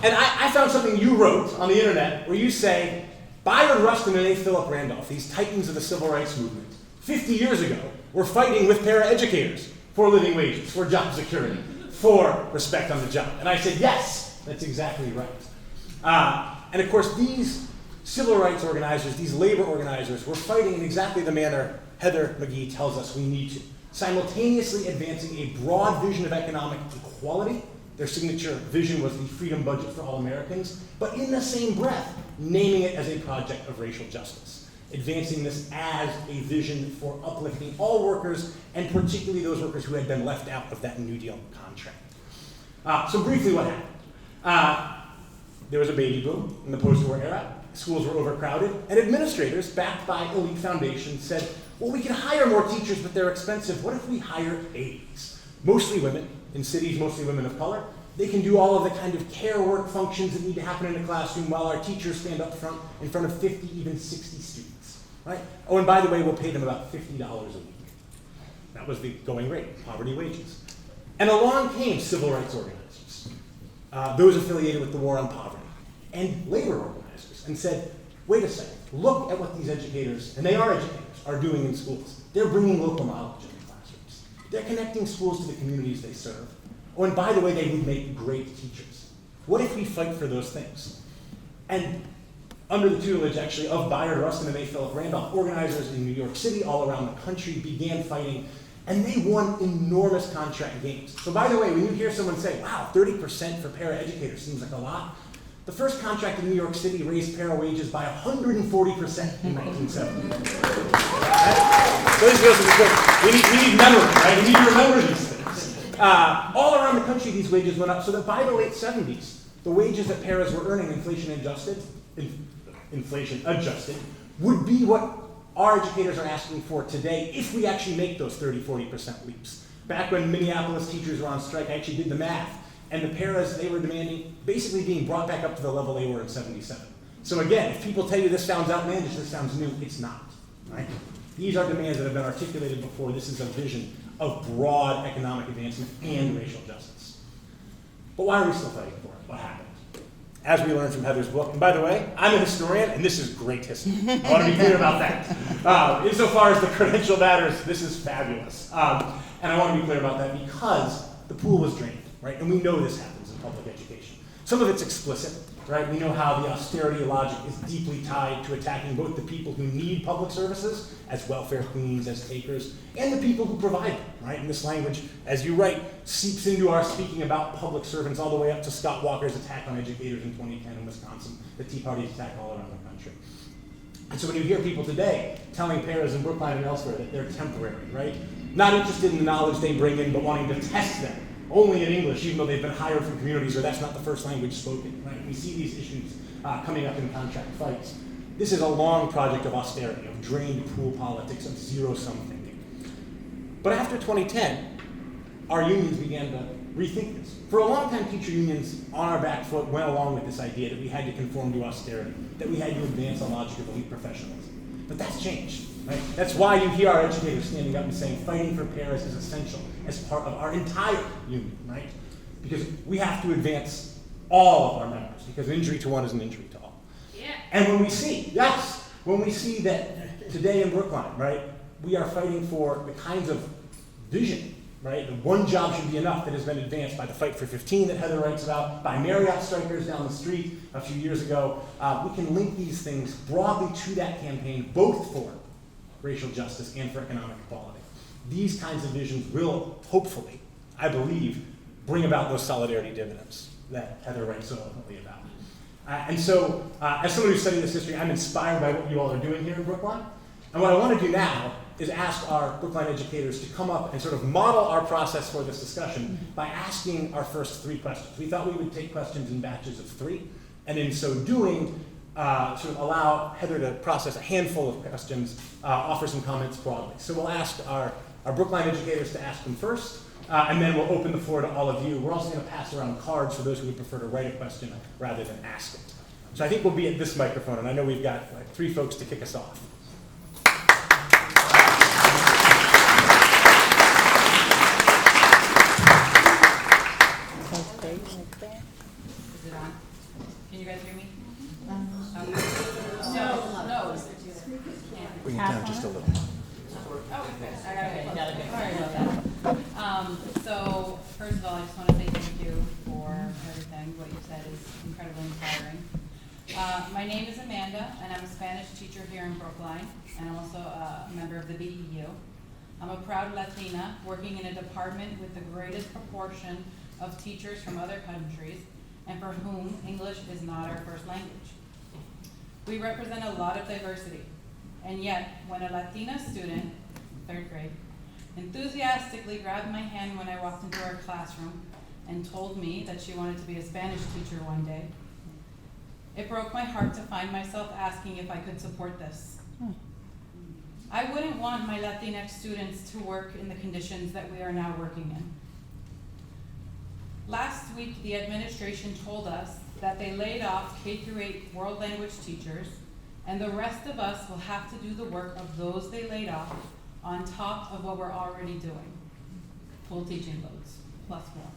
And I found something you wrote on the internet where you say, Byron Rustin and A. Philip Randolph, these titans of the civil rights movement, 50 years ago, were fighting with paraeducators for living wages, for job security, for respect on the job. And I said, yes, that's exactly right. And of course, these civil rights organizers, these labor organizers, were fighting in exactly the manner Heather McGhee tells us we need to, simultaneously advancing a broad vision of economic equality. Their signature vision was the freedom budget for all Americans, but in the same breath, naming it as a project of racial justice, advancing this as a vision for uplifting all workers, and particularly those workers who had been left out of that New Deal contract. So briefly, what happened? There was a baby boom in the post-war era. Schools were overcrowded, and administrators, backed by elite foundations, said, well, we can hire more teachers, but they're expensive. What if we hire aides? Mostly women, in cities, mostly women of color. They can do all of the kind of care work functions that need to happen in a classroom while our teachers stand up front in front of 50, even 60 students, right? Oh, and by the way, we'll pay them about $50 a week. That was the going rate, poverty wages. And along came civil rights organizers, those affiliated with the war on poverty, and labor organizers, and said, wait a second, look at what these educators, and they are educators, are doing in schools. They're bringing local knowledge into classrooms. They're connecting schools to the communities they serve. Oh, and by the way, they would make great teachers. What if we fight for those things? And under the tutelage, actually, of Byron Rustin and A. Philip Randolph, organizers in New York City, all around the country, began fighting, and they won enormous contract gains. So by the way, when you hear someone say, wow, 30% for paraeducators seems like a lot, the first contract in New York City raised para wages by 140% in 1970. We need memory, right? We need to remember these things. All around the country, these wages went up, so that by the late 70s, the wages that paras were earning, inflation adjusted, would be what our educators are asking for today if we actually make those 30-40% leaps. Back when Minneapolis teachers were on strike, I actually did the math. And the paras they were demanding basically being brought back up to the level they were in 77. So again, if people tell you this sounds outlandish, this sounds new, it's not, right? These are demands that have been articulated before. This is a vision of broad economic advancement and racial justice. But why are we still fighting for it? What happened? as we learned from Heather's book. And by the way, I'm a historian, and this is great history. I want to be clear about that. Insofar as the credential matters, this is fabulous. And I want to be clear about that because the pool was drained, right? And we know this happens in public education. Some of it's explicit, right? We know how the austerity logic is deeply tied to attacking both the people who need public services, as welfare queens, as takers, and the people who provide them, right? And this language, as you write, seeps into our speaking about public servants all the way up to Scott Walker's attack on educators in 2010 in Wisconsin, the Tea Party's attack all around the country. And so when you hear people today telling parents in Brookline and elsewhere that they're temporary, right? Not interested in the knowledge they bring in, but wanting to test them only in English, even though they've been hired from communities where that's not the first language spoken, right? We see these issues coming up in contract fights. This is a long project of austerity, of drained pool politics, of zero-sum thinking. But after 2010, our unions began to rethink this. For a long time, teacher unions on our back foot went along with this idea that we had to conform to austerity, that we had to advance the logic of elite professionalism. But that's changed, right? That's why you hear our educators standing up and saying fighting for Paris is essential as part of our entire union, right? Because we have to advance all of our members, because an injury to one is an injury to all. Yeah. And when we see that today in Brookline, right, we are fighting for the kinds of vision, right, the one job should be enough that has been advanced by the Fight for 15 that Heather writes about, by Marriott strikers down the street a few years ago, we can link these things broadly to that campaign, both for racial justice and for economic equality. These kinds of visions will, hopefully, I believe, bring about those solidarity dividends that Heather writes so eloquently about. And so, as someone who's studying this history, I'm inspired by what you all are doing here in Brookline. And what I want to do now is ask our Brookline educators to come up and sort of model our process for this discussion by asking our first 3 questions. We thought we would take questions in batches of 3, and in so doing, sort of allow Heather to process a handful of questions, offer some comments broadly. So we'll ask our Brookline educators to ask them first, and then we'll open the floor to all of you. We're also going to pass around cards for those who would prefer to write a question rather than ask it. So I think we'll be at this microphone, and I know we've got like 3 folks to kick us off. Is it on? Can you guys hear me? No. Bring it down just a little. Oh, I got it. Sorry about that. So first of all, I just want to say thank you for everything. What you said is incredibly inspiring. My name is Amanda, and I'm a Spanish teacher here in Brookline, and I'm also a member of the BEU. I'm a proud Latina working in a department with the greatest proportion of teachers from other countries, and for whom English is not our first language. We represent a lot of diversity, and yet when a Latina student, 3rd grade, enthusiastically grabbed my hand when I walked into our classroom and told me that she wanted to be a Spanish teacher one day, it broke my heart to find myself asking if I could support this. I wouldn't want my Latinx students to work in the conditions that we are now working in. Last week, the administration told us that they laid off K-8 world language teachers, and the rest of us will have to do the work of those they laid off on top of what we're already doing. Full teaching loads, plus more,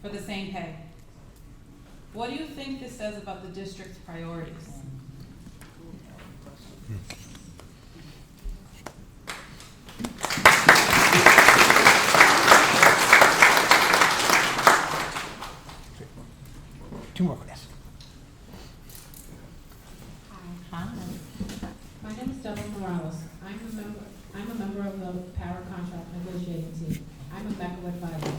for the same pay. What do you think this says about the district's priorities? Two more questions. Hi. My name is Deborah Morales. I'm a member of the Power Contract Negotiating Team. I'm a medical advisor.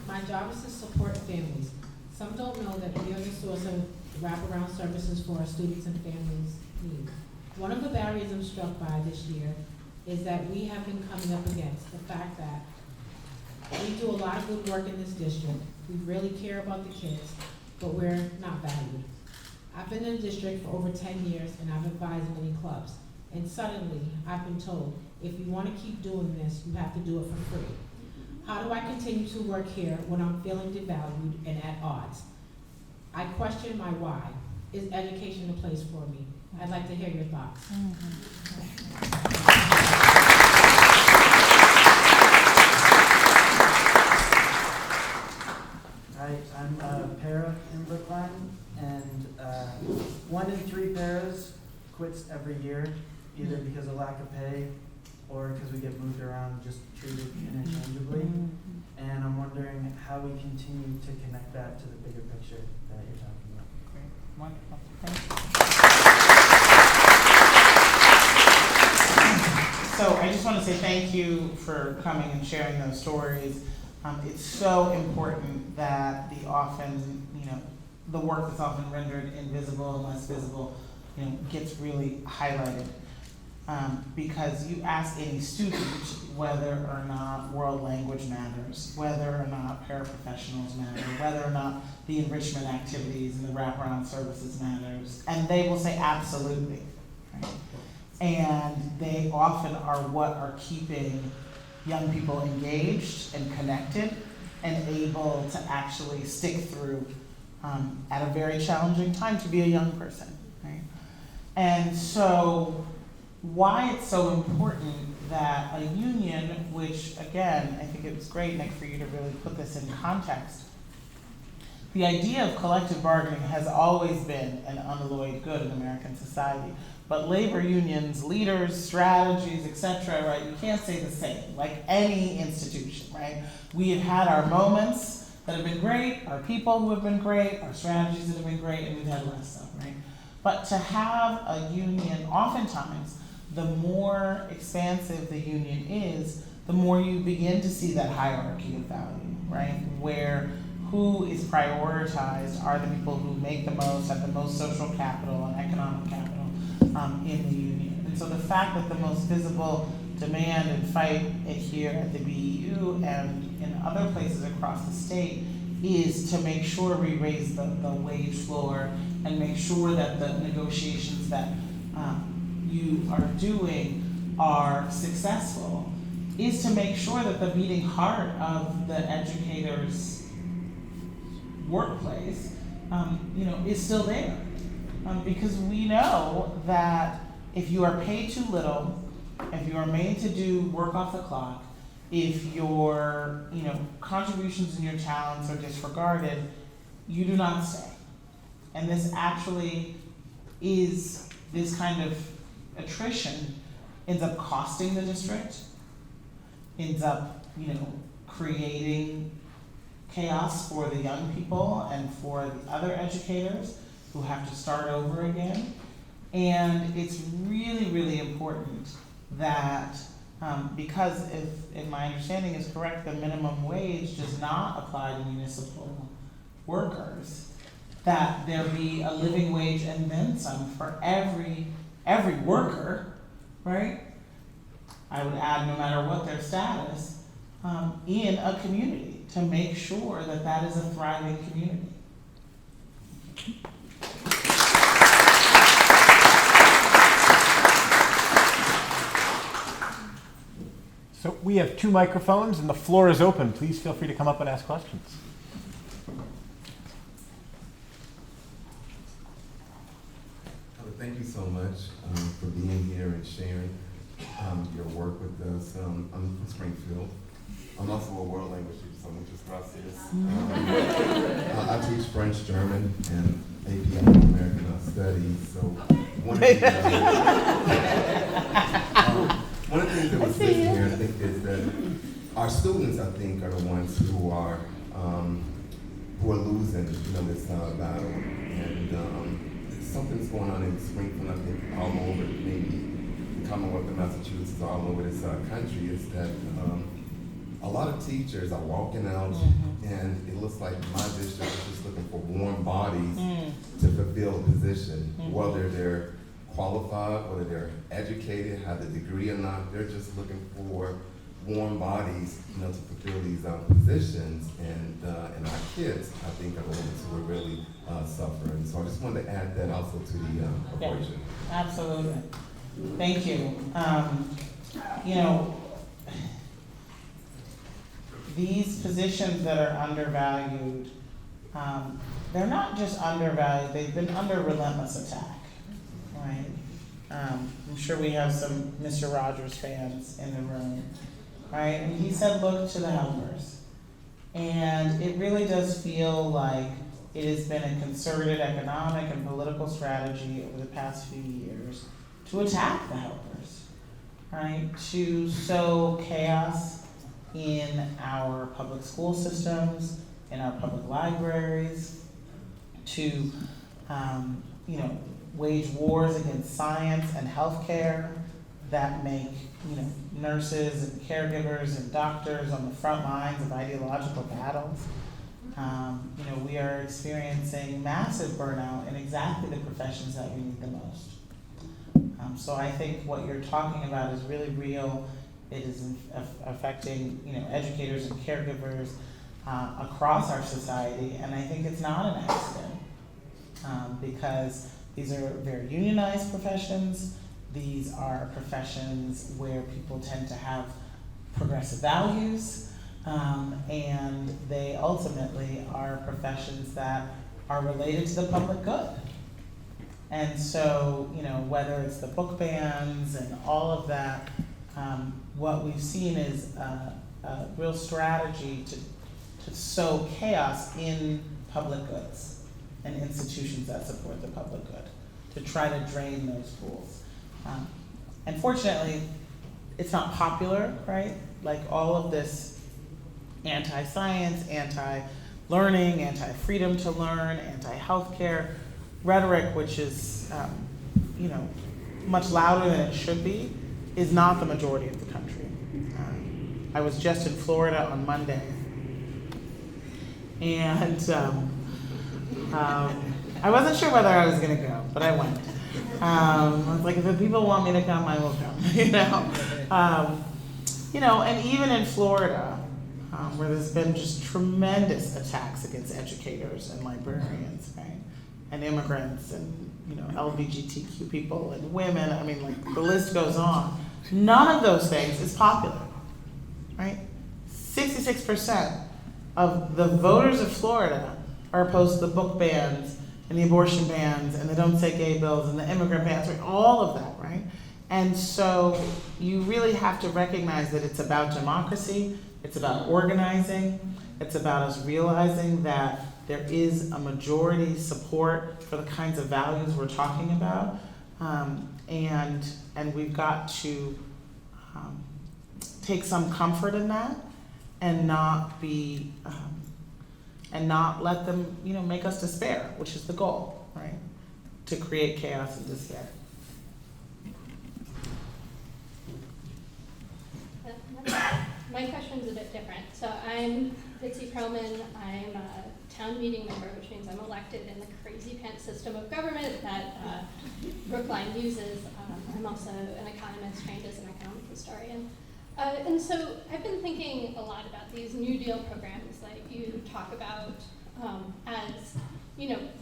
My job is to support families. Some don't know that we are the source of wraparound services for our students and families' needs. One of the barriers I'm struck by this year is that we have been coming up against the fact that we do a lot of good work in this district. We really care about the kids, but we're not valued. I've been in the district for over 10 years and I've advised many clubs. And suddenly, I've been told, if you want to keep doing this, you have to do it for free. How do I continue to work here when I'm feeling devalued and at odds? I question my why. Is education the place for me? I'd like to hear your thoughts. Hi, I'm Para in Brookline, and quits every year, either because of lack of pay or because we get moved around, just treated interchangeably. And I'm wondering how we continue to connect that to the bigger picture that you're talking about. Great, wonderful, thank you. So I just want to say thank you for coming and sharing those stories. It's so important that the work that's often rendered invisible and less visible, gets really highlighted. Because you ask any student whether or not world language matters, whether or not paraprofessionals matter, whether or not the enrichment activities and the wraparound services matters, and they will say absolutely. Right? And they often are what are keeping young people engaged and connected and able to actually stick through at a very challenging time to be a young person. Right? And so why it's so important that a union, which again, I think it was great, Nick, for you to really put this in context. The idea of collective bargaining has always been an unalloyed good in American society. But labor unions, leaders, strategies, etc., right, you can't say the same, like any institution, right? We have had our moments that have been great, our people who have been great, our strategies that have been great, and we've had less stuff, right? But to have a union, oftentimes, the more expansive the union is, the more you begin to see that hierarchy of value, right? Where who is prioritized are the people who make the most, have the most social capital and economic capital in the union. And so the fact that the most visible demand and fight here at the BEU and in other places across the state is to make sure we raise the wage floor and make sure that the negotiations that you are doing are successful, is to make sure that the beating heart of the educator's workplace, is still there. Because we know that if you are paid too little, if you are made to do work off the clock, if your contributions and your talents are disregarded, you do not stay. And this actually is this kind of attrition ends up costing the district, ends up creating chaos for the young people and for the other educators who have to start over again. And it's really, really important that because if my understanding is correct, the minimum wage does not apply to municipal workers, that there be a living wage and then some for every worker, right? I would add, no matter what their status, in a community to make sure that that is a thriving community. So we have 2 microphones and the floor is open. Please feel free to come up and ask questions. Thank you so much for being here and sharing your work with us. I'm from Springfield. I'm also a world language teacher, so muchas gracias. I teach French, German, and AP African-American Studies. So one of the things that was missing here, I think, is that our students, I think, are the ones who are losing, this battle. And something's going on in Springfield, I think, all over, maybe the Commonwealth of Massachusetts, all over this country, is that a lot of teachers are walking out, and it looks like my district is just looking for warm bodies to fulfill a position, whether they're qualified, whether they're educated, have the degree or not. They're just looking for warm bodies, to fulfill these positions, and our kids, I think, are the ones who are really suffering. So I just wanted to add that also to the equation. Yeah, absolutely. Thank you. These positions that are undervalued, they're not just undervalued, they've been under relentless attack, right? I'm sure we have some Mr. Rogers fans in the room, right? And he said, look to the helpers. And it really does feel like it has been a concerted economic and political strategy over the past few years to attack the helpers, right? To sow chaos in our public school systems, in our public libraries, to wage wars against science and healthcare that make nurses and caregivers and doctors on the front lines of ideological battles. We are experiencing massive burnout in exactly the professions that we need the most. So I think what you're talking about is really real. It is affecting educators and caregivers across our society, and I think it's not an accident because these are very unionized professions. These are professions where people tend to have progressive values, and they ultimately are professions that are related to the public good. And so, whether it's the book bans and all of that, what we've seen is a real strategy to sow chaos in public goods and institutions that support the public good, to try to drain those pools. Unfortunately, it's not popular, right? Like all of this anti-science, anti-learning, anti-freedom to learn, anti-healthcare rhetoric, which is, much louder than it should be, is not the majority of the country. I was just in Florida on Monday, and I wasn't sure whether I was going to go, but I went. I was like, if the people want me to come, I will come. And even in Florida, where there's been just tremendous attacks against educators and librarians, right, and immigrants and LGBTQ people and women. I mean, the list goes on. None of those things is popular, right? 66% of the voters of Florida are opposed to the book bans and the abortion bans and the Don't Say Gay bills and the immigrant bans, right? All of that, right? And so you really have to recognize that it's about democracy, it's about organizing, it's about us realizing that there is a majority support for the kinds of values we're talking about, and we've got to take some comfort in that and not be and not let them make us despair, which is the goal, right? To create chaos and despair. My question's a bit different. So I'm Bitsy Perlman. I'm a town meeting member, which means I'm elected in the crazy pants system of government that Brookline uses. I'm also an economist, trained as an economic historian. And so I've been thinking a lot about these New Deal programs that you talk about as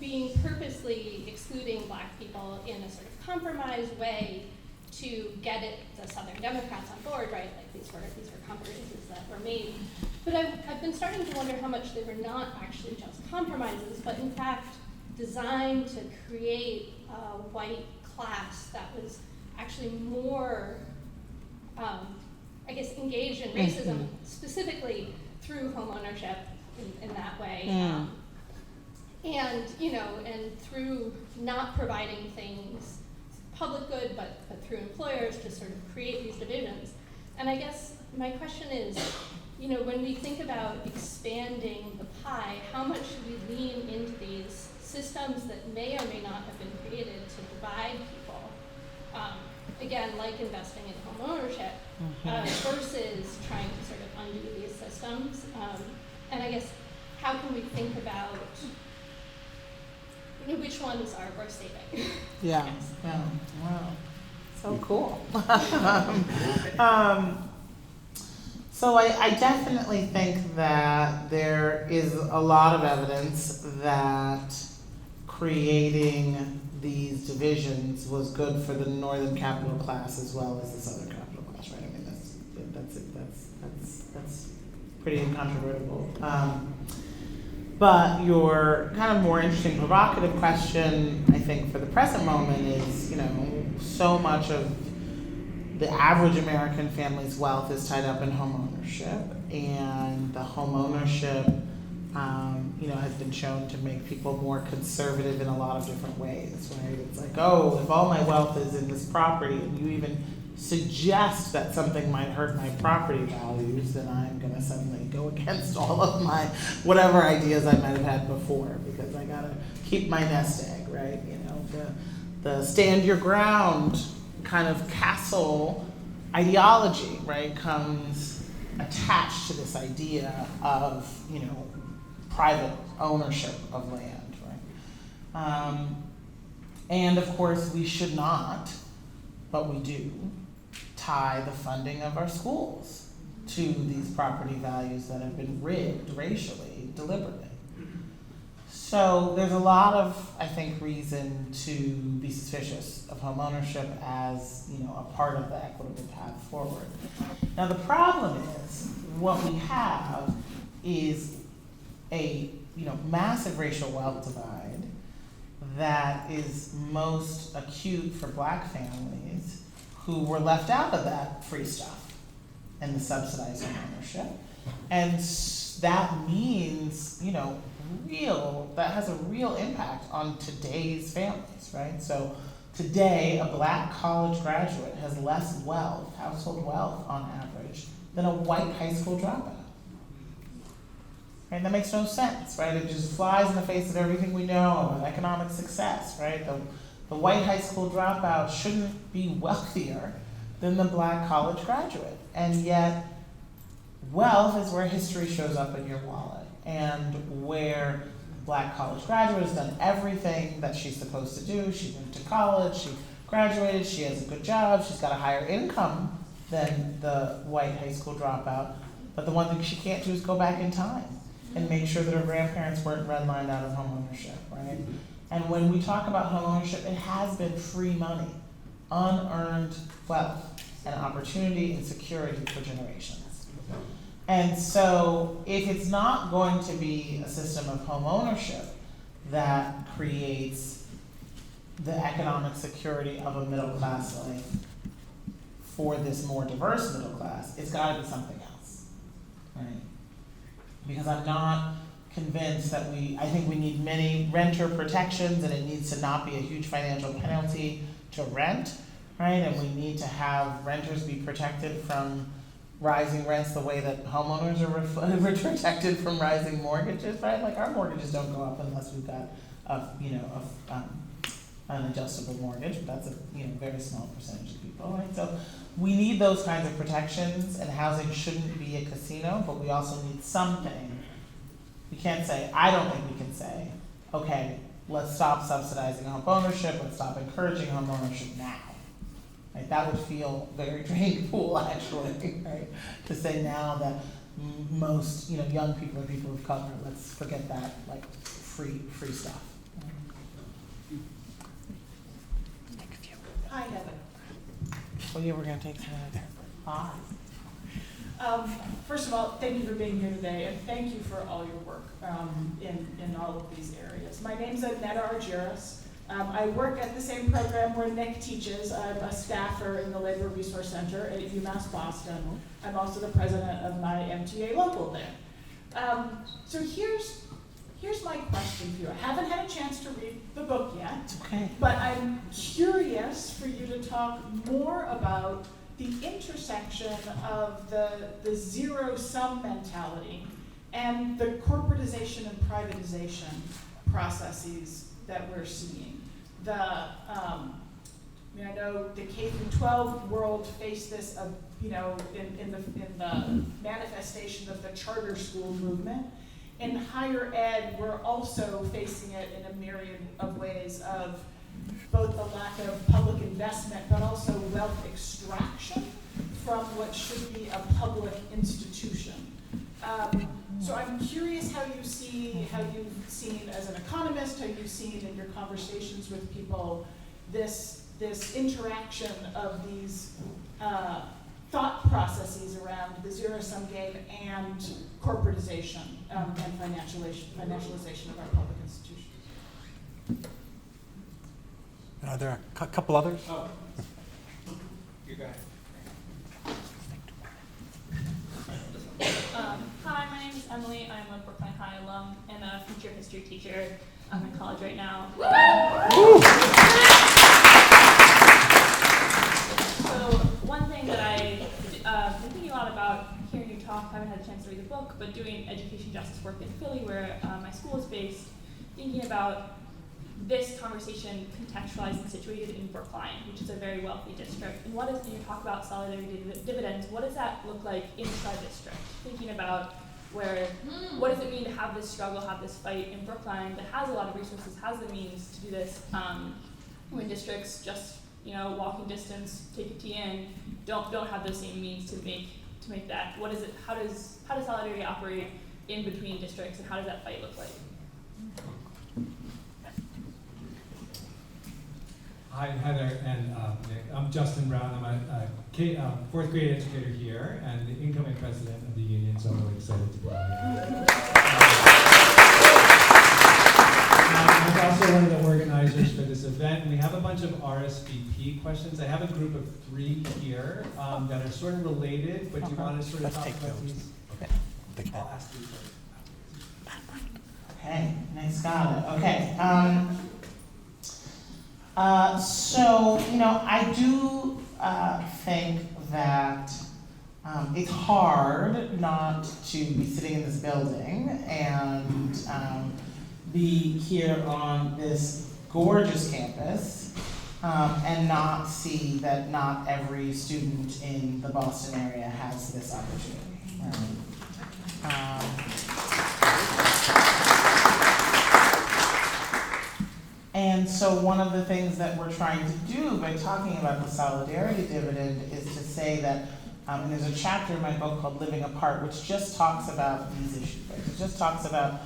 being purposely excluding Black people in a sort of compromised way to get the Southern Democrats on board, right? Like these were compromises that were made. But I've been starting to wonder how much they were not actually just compromises, but in fact designed to create a white class that was actually more, engaged in racism, specifically through home ownership in that way. And through not providing things public good, but through employers to sort of create these divisions. And I guess my question is, when we think about expanding the pie, how much should we lean into these systems that may or may not have been created to divide people? Again, like investing in home ownership, versus trying to sort of undo these systems. And I guess, how can we think about which ones are worth saving? Yeah. Yeah. Wow. So cool. So I definitely think that there is a lot of evidence that creating these divisions was good for the northern capital class as well as the southern capital class, right? I mean, that's pretty incontrovertible. But your kind of more interesting, provocative question, I think, for the present moment is, so much of the average American family's wealth is tied up in home ownership, and the home ownership has been shown to make people more conservative in a lot of different ways, right? It's like, oh, if all my wealth is in this property and you even suggest that something might hurt my property values, then I'm going to suddenly go against all of my whatever ideas I might have had before because I got to keep my nest egg, right? The stand your ground kind of castle ideology, right, comes attached to this idea of, private ownership of land, right? And of course, we should not, but we do, tie the funding of our schools to these property values that have been rigged racially, deliberately. So there's a lot of, I think, reason to be suspicious of home ownership as, a part of the equitable path forward. Now the problem is, what we have is a, massive racial wealth divide that is most acute for Black families who were left out of that free stuff and the subsidized home ownership. And that means, that has a real impact on today's families, right? So today, a Black college graduate has less wealth, household wealth on average, than a white high school dropout. Right? That makes no sense, right? It just flies in the face of everything we know about economic success, right? The white high school dropout shouldn't be wealthier than the Black college graduate. And yet, wealth is where history shows up in your wallet, and where the Black college graduate has done everything that she's supposed to do. She went to college, she graduated, she has a good job, she's got a higher income than the white high school dropout. But the one thing she can't do is go back in time and make sure that her grandparents weren't redlined out of home ownership, right? And when we talk about home ownership, it has been free money, unearned wealth, and opportunity and security for generations. And so if it's not going to be a system of home ownership that creates the economic security of a middle class life for this more diverse middle class, it's got to be something else, right? Because I'm not convinced that I think we need many renter protections, and it needs to not be a huge financial penalty to rent, right? And we need to have renters be protected from rising rents the way that homeowners are protected from rising mortgages, right? Like, our mortgages don't go up unless we've got an adjustable mortgage, but that's a very small percentage of people, right? So we need those kinds of protections, and housing shouldn't be a casino, but we also need something. We can't say, I don't think we can say, okay, let's stop subsidizing home ownership, let's stop encouraging home ownership now. Right? That would feel very drain pool, actually, right? To say now that most young people are people of color, let's forget that free stuff. Hi, Heather. Well, yeah, we're going to take some of that. Hi. First of all, thank you for being here today, and thank you for all your work in all of these areas. My name's Annetta Argyris. I work at the same program where Nick teaches. I'm a staffer in the Labor Resource Center at UMass Boston. I'm also the president of my MTA local there. So here's my question for you. I haven't had a chance to read the book yet, Okay. but I'm curious for you to talk more about the intersection of the zero-sum mentality and the corporatization and privatization processes that we're seeing. I know the K-12 world faced this, in the manifestation of the charter school movement. In higher ed, we're also facing it in a myriad of ways of both the lack of public investment, but also wealth extraction from what should be a public institution. So I'm curious how you've seen, as an economist, how you've seen in your conversations with people, this interaction of these thought processes around the zero-sum game and corporatization and financialization of our public institutions. Are there a couple others? Oh, you got it. Hi, my name is Emily. I'm I'm a Brookline High alum and a future history teacher. I'm in college right now. So one thing that I've been thinking a lot about hearing you talk, haven't had a chance to read the book, but doing education justice work in Philly, where my school is based, thinking about this conversation contextualized and situated in Brookline, which is a very wealthy district. And when you talk about solidarity dividends, what does that look like inside the district? Thinking about what does it mean to have this struggle, have this fight in Brookline that has a lot of resources, has the means to do this, when districts just, walking distance, take a T in, don't have those same means to make that. What is it? How does solidarity operate in between districts, and how does that fight look like? Hi, Heather and Nick. I'm Justin Brown. I'm a fourth grade educator here and the incoming president of the union, so I'm really excited to be here. I'm also one of the organizers for this event, and we have a bunch of RSVP questions. I have a group of 3 here that are sort of related, but do you want to sort of talk about these? Okay. I'll ask these first. Okay, nice, got it. Okay. So, I do think that it's hard not to be sitting in this building and be here on this gorgeous campus and not see that not every student in the Boston area has this opportunity. And so one of the things that we're trying to do by talking about the solidarity dividend is to say that, and there's a chapter in my book called Living Apart, which just talks about these issues, right? It just talks about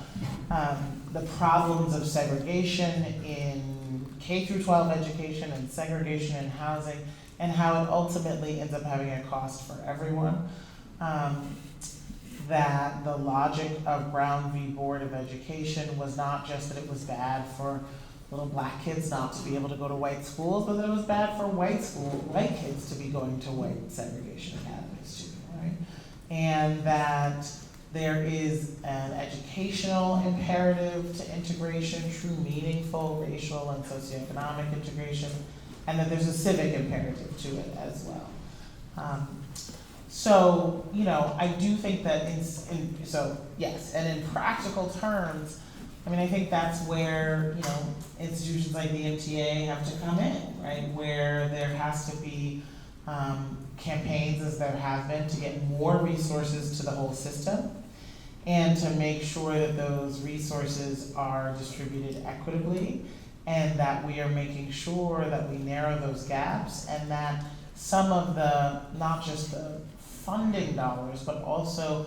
the problems of segregation in K through 12 education and segregation in housing, and how it ultimately ends up having a cost for everyone. That the logic of Brown v. Board of Education was not just that it was bad for little black kids not to be able to go to white schools, but that it was bad for white kids to be going to white segregation academies too, right? And that there is an educational imperative to integration, true meaningful racial and socioeconomic integration, and that there's a civic imperative to it as well. So, I do think that yes, and in practical terms, I think that's where, institutions like the MTA have to come in, right? Where there has to be campaigns, as there have been, to get more resources to the whole system and to make sure that those resources are distributed equitably and that we are making sure that we narrow those gaps and that some of the, not just the funding dollars, but also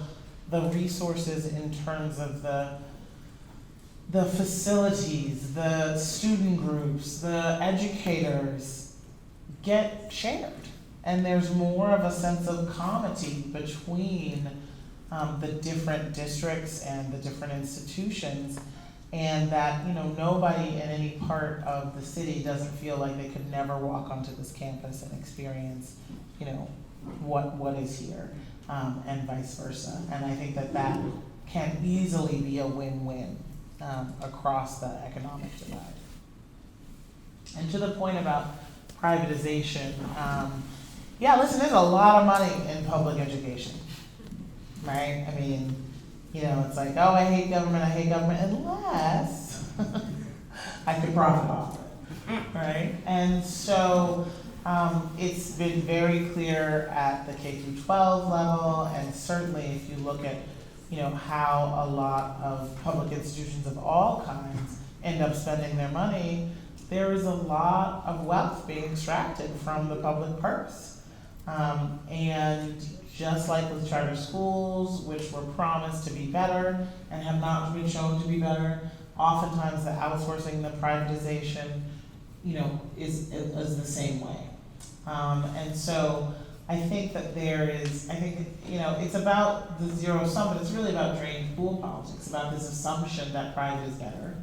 the resources in terms of the facilities, the student groups, the educators get shared. And there's more of a sense of comity between the different districts and the different institutions, and that nobody in any part of the city doesn't feel like they could never walk onto this campus and experience what is here, and vice versa. And I think that can easily be a win-win across the economic divide. And to the point about privatization, listen, there's a lot of money in public education, right? It's like, oh, I hate government, unless I could profit off it, right? And so it's been very clear at the K through 12 level, and certainly if you look at how a lot of public institutions of all kinds end up spending their money, there is a lot of wealth being extracted from the public purse. And just like with charter schools, which were promised to be better and have not been shown to be better, oftentimes the outsourcing, the privatization, is the same way. And so I think that it's about the zero sum, but it's really about drained pool politics, about this assumption that private is better,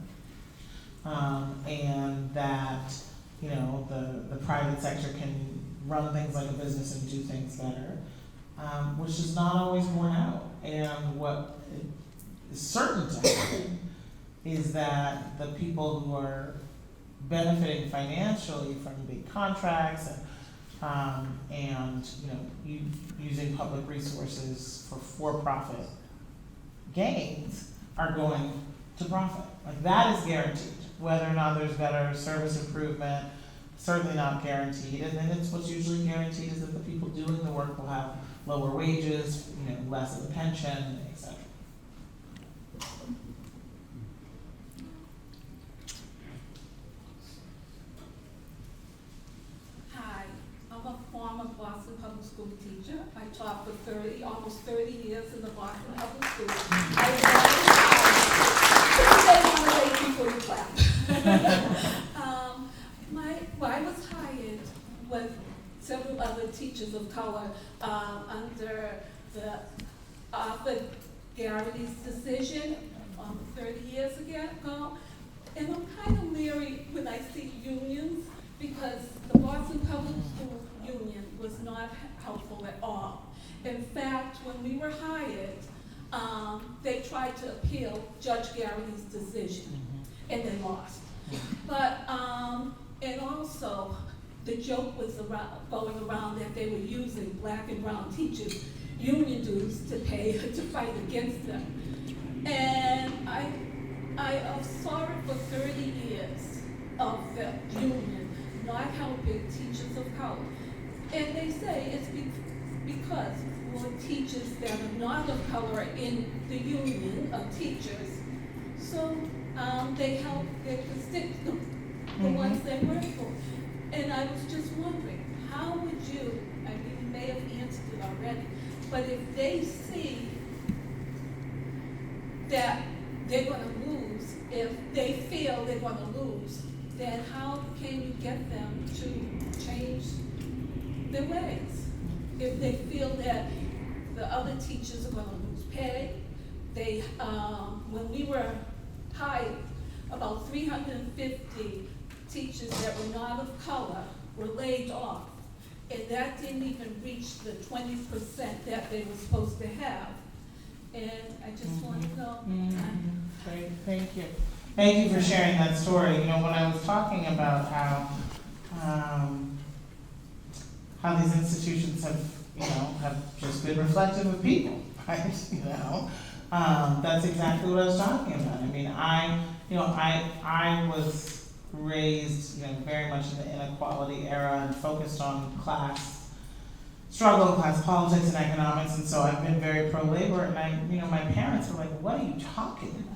and that, the private sector can run things like a business and do things better, which is not always borne out. And what is certain to happen is that the people who are benefiting financially from big contracts and using public resources for-profit gains are going to profit. Like that is guaranteed. Whether or not there's better service improvement, certainly not guaranteed. And then it's what's usually guaranteed is that the people doing the work will have lower wages, less of a pension, etc. Hi, I'm a former Boston Public School teacher. I taught for almost 30 years in the Boston Public School. Before you clap. I was hired with several other teachers of color under the Arthur Garrity's decision 30 years ago. And I'm kind of leery when I see unions because the Boston Public School Union was not helpful at all. In fact, when we were hired, they tried to appeal Judge Garrity's decision, and they lost. But, and also, the joke was going around that they were using black and brown teachers' union dues to pay to fight against them. And I saw it for 30 years of the union not helping teachers of color. And they say it's because more teachers that are not of color are in the union of teachers. So they help their constituents, the ones they work for. And I was just wondering, how would you, I mean, you may have answered it already, but if they see that they're going to lose, if they feel they're going to lose, then how can you get them to change their ways? If they feel that the other teachers are going to lose pay, when we were hired, about 350 teachers that were not of color were laid off, and that didn't even reach the 20% that they were supposed to have. And I just want to know. Great, thank you. Thank you for sharing that story. When I was talking about how these institutions have just been reflective of people, right? That's exactly what I was talking about. I mean, I was raised, very much in the inequality era and focused on class struggle, class politics, and economics, and so I've been very pro-labor. And my parents were like, "What are you talking about?"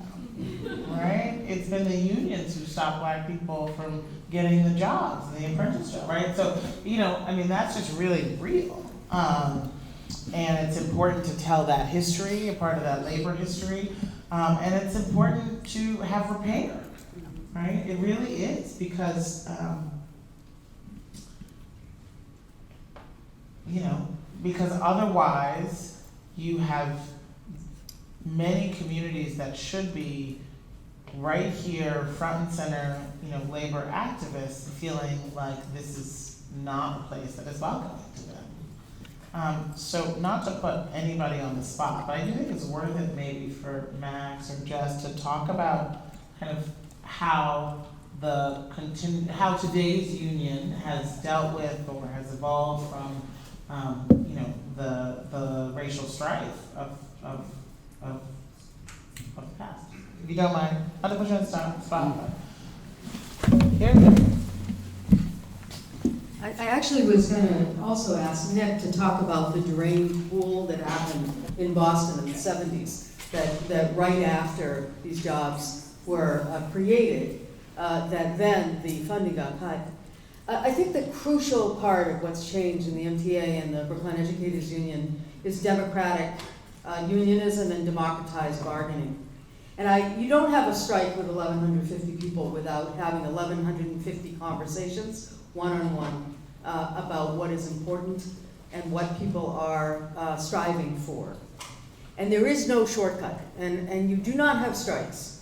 Right? It's been the unions who stopped black people from getting the jobs, the apprentice job, right? So, that's just really real. And it's important to tell that history, a part of that labor history, and it's important to have repair, right? It really is, because, because otherwise you have many communities that should be right here, front and center, labor activists feeling like this is not a place that is welcoming to them. So not to put anybody on the spot, but I do think it's worth it maybe for Max or Jess to talk about kind of how today's union has dealt with or has evolved from the racial strife of the past. If you don't mind, I'll put you on the spot. Here we go. I actually was going to also ask Nick to talk about the drain pool that happened in Boston in the 70s, that right after these jobs were created, that then the funding got cut. I think the crucial part of what's changed in the MTA and the Brookline Educators Union is democratic unionism and democratized bargaining. And you don't have a strike with 1,150 people without having 1,150 conversations, one-on-one, about what is important and what people are striving for. And there is no shortcut, and you do not have strikes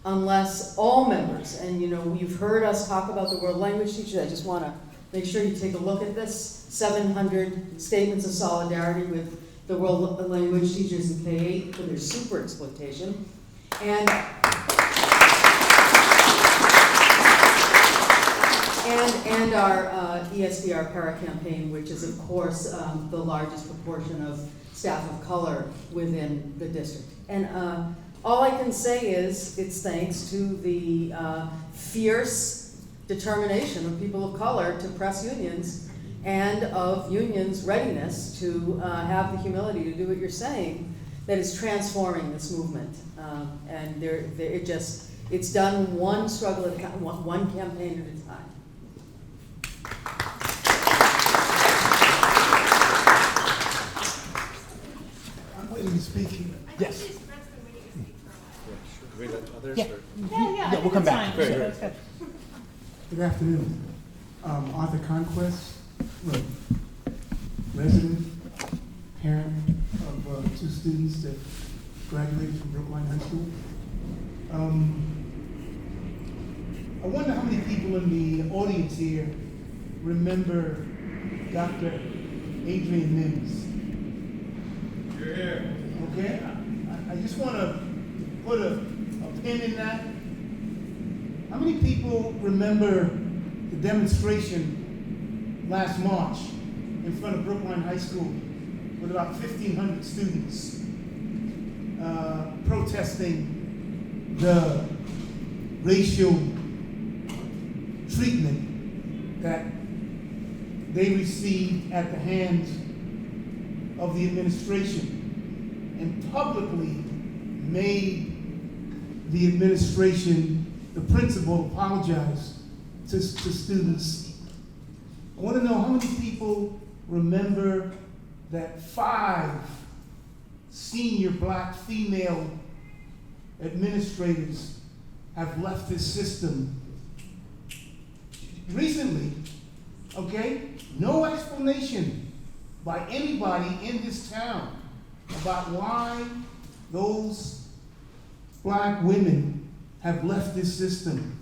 unless all members, and you've heard us talk about the world language teachers. I just want to make sure you take a look at this, 700 statements of solidarity with the world language teachers in K-8 for their super exploitation, and our ESDR para campaign, which is of course the largest proportion of staff of color within the district. And all I can say is it's thanks to the fierce determination of people of color to press unions and of unions' readiness to have the humility to do what you're saying that is transforming this movement. And it's done one struggle at a time, one campaign at a time. I'm waiting to speak. Yes. Yeah, Yeah, we'll come back. Great. Sure. Good afternoon. Arthur Conquest, resident, parent of 2 students that graduated from Brookline High School. I wonder how many people in the audience here remember Dr. Adrian Mims. You're here. Okay? I just want to put a pin in that. How many people remember the demonstration last March in front of Brookline High School with about 1,500 students protesting the racial treatment that they received at the hands of the administration, and publicly made the administration, the principal, apologize to students. I want to know how many people remember that 5 senior black female administrators have left this system recently, okay? No explanation by anybody in this town about why those black women have left this system.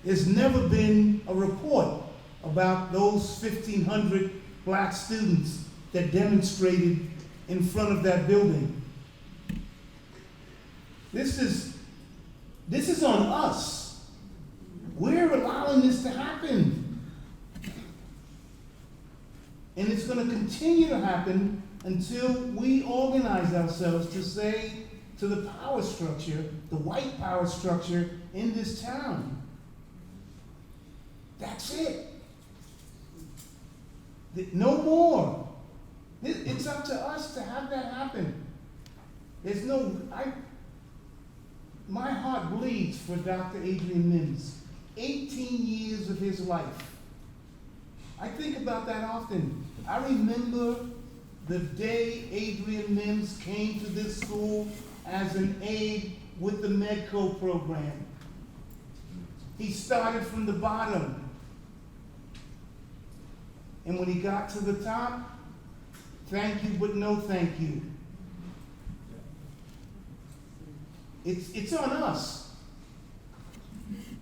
There's never been a report about those 1,500 black students that demonstrated in front of that building. This is on us. We're allowing this to happen. And it's going to continue to happen until we organize ourselves to say to the power structure, the white power structure in this town, that's it. No more. It's up to us to have that happen. There's no, my heart bleeds for Dr. Adrian Mims. 18 years of his life. I think about that often. I remember the day Adrian Mims came to this school as an aide with the Medco program. He started from the bottom. And when he got to the top, thank you, but no thank you. It's on us.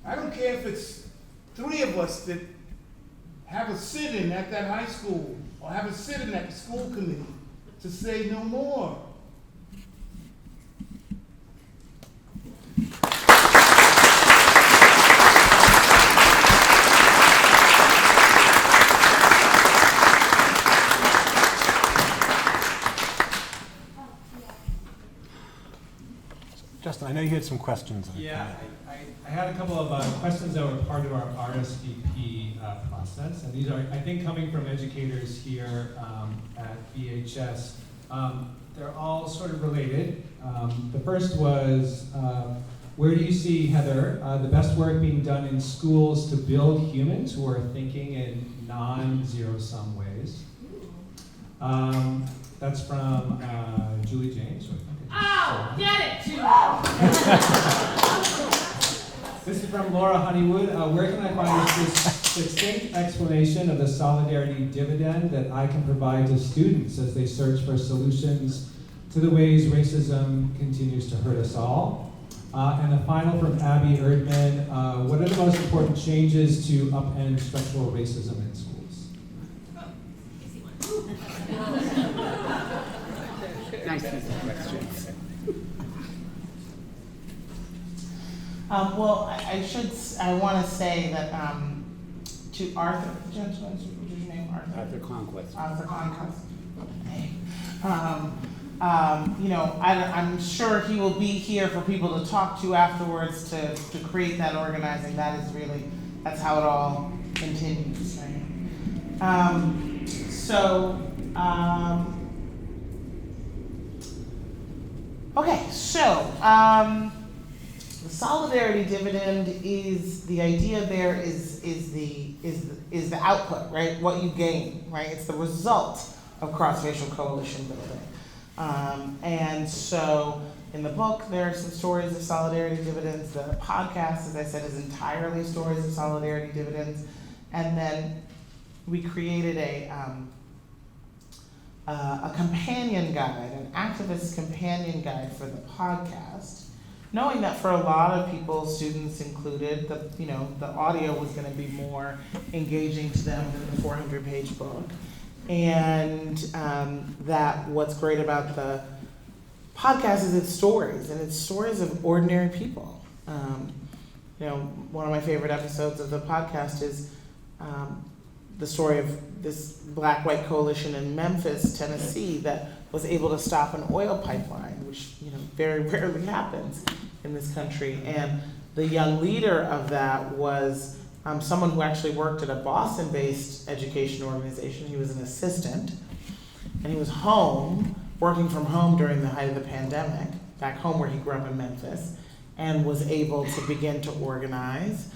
I don't care if it's 3 of us that have a sit-in at that high school or have a sit-in at the school committee to say no more. Justin, I know you had some questions. Yeah, I had a couple of questions that were part of our RSVP process, and these are, I think, coming from educators here at BHS. They're all sort of related. The first was, where do you see, Heather, the best work being done in schools to build humans who are thinking in non-zero-sum ways? That's from Julie James. Oh, get it, Julie! This is from Laura Honeywood. Where can I find this succinct explanation of the solidarity dividend that I can provide to students as they search for solutions to the ways racism continues to hurt us all? And the final from Abby Erdman. What are the most important changes to upend structural racism in schools? nice easy questions. Well, I want to say that to Arthur, what's your name, Arthur? Arthur Conquest. Arthur Conquest. Hey. I'm sure he will be here for people to talk to afterwards to create that organizing. That's how it all continues, right? The solidarity dividend is the idea there is the output, right? What you gain, right? It's the result of cross-racial coalition building. And so in the book, there are some stories of solidarity dividends. The podcast, as I said, is entirely stories of solidarity dividends. And then we created a companion guide, an activist companion guide for the podcast, knowing that for a lot of people, students included, the audio was going to be more engaging to them than the 400-page book. And that what's great about the podcast is its stories, and it's stories of ordinary people. One of my favorite episodes of the podcast is the story of this black-white coalition in Memphis, Tennessee, that was able to stop an oil pipeline, which very rarely happens in this country. And the young leader of that was someone who actually worked at a Boston-based education organization. He was an assistant, and he was home, working from home during the height of the pandemic, back home where he grew up in Memphis, and was able to begin to organize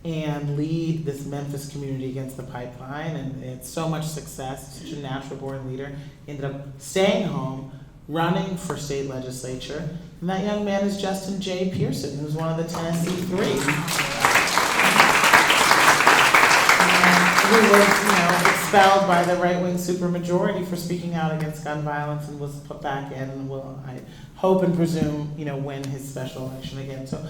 and lead this Memphis community against the pipeline, and it had so much success, such a natural-born leader. He ended up staying home, running for state legislature, and that young man is Justin J. Pearson, who's one of the Tennessee Three. Who was, expelled by the right-wing supermajority for speaking out against gun violence and was put back in and will, I hope and presume, win his special election again. So,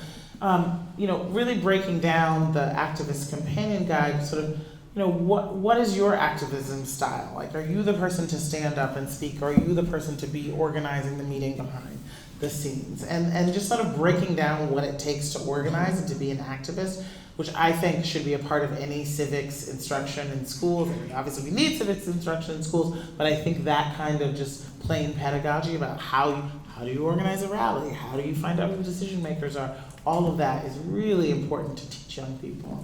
really breaking down the activist companion guide, sort of, what is your activism style? Like, are you the person to stand up and speak, or are you the person to be organizing the meeting behind the scenes? And just sort of breaking down what it takes to organize and to be an activist, which I think should be a part of any civics instruction in schools. And obviously we need civics instruction in schools, but I think that kind of just plain pedagogy about how do you organize a rally, how do you find out who the decision makers are, all of that is really important to teach young people.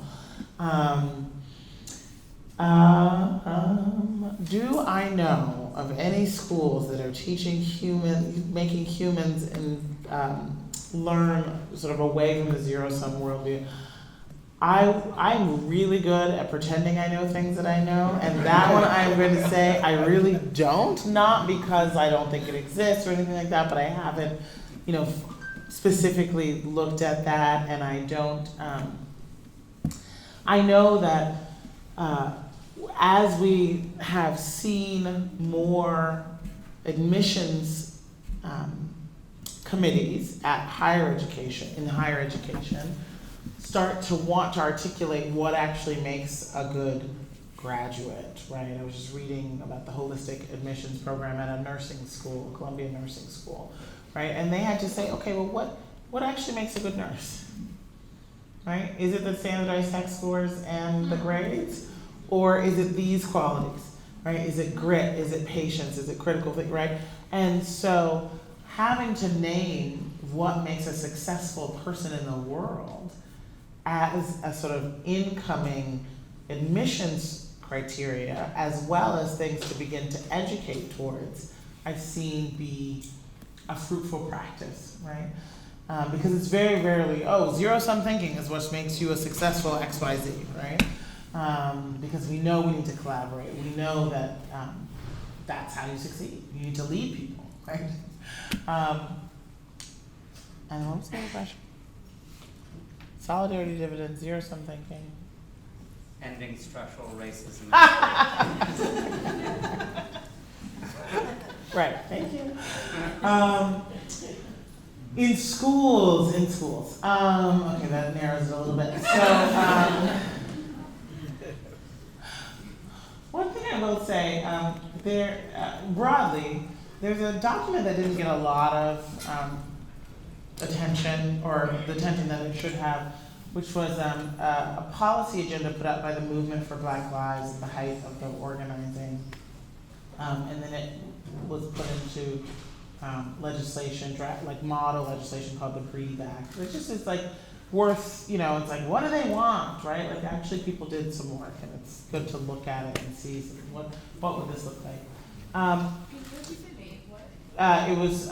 Do I know of any schools that are teaching making humans learn sort of away from the zero-sum worldview? I'm really good at pretending I know things that I know, and that one I'm going to say I really don't, not because I don't think it exists or anything like that, but I haven't, specifically looked at that, and I don't, I know that as we have seen more admissions committees in higher education, start to want to articulate what actually makes a good graduate, right? I was just reading about the holistic admissions program at a nursing school, Columbia Nursing School, right? And they had to say, okay, well, what actually makes a good nurse, right? Is it the standardized test scores and the grades? Or is it these qualities, right? Is it grit? Is it patience? Is it critical thinking, right? And so having to name what makes a successful person in the world as a sort of incoming admissions criteria, as well as things to begin to educate towards, I've seen be a fruitful practice, right? Because it's very rarely, zero-sum thinking is what makes you a successful XYZ, right? Because we know we need to collaborate. We know that that's how you succeed. You need to lead people, right? And what was the other question? Solidarity dividends, zero-sum thinking. Ending structural racism. Right, thank you. In schools. Okay, that narrows it a little bit. So, one thing I will say, broadly, there's a document that didn't get a lot of attention, or the attention that it should have, which was a policy agenda put out by the Movement for Black Lives at the height of the organizing. And then it was put into legislation, like model legislation called the Breathe Act. It just is like worth, it's like, what do they want, right? Like actually people did some work, and it's good to look at it and see what would this look like. It was,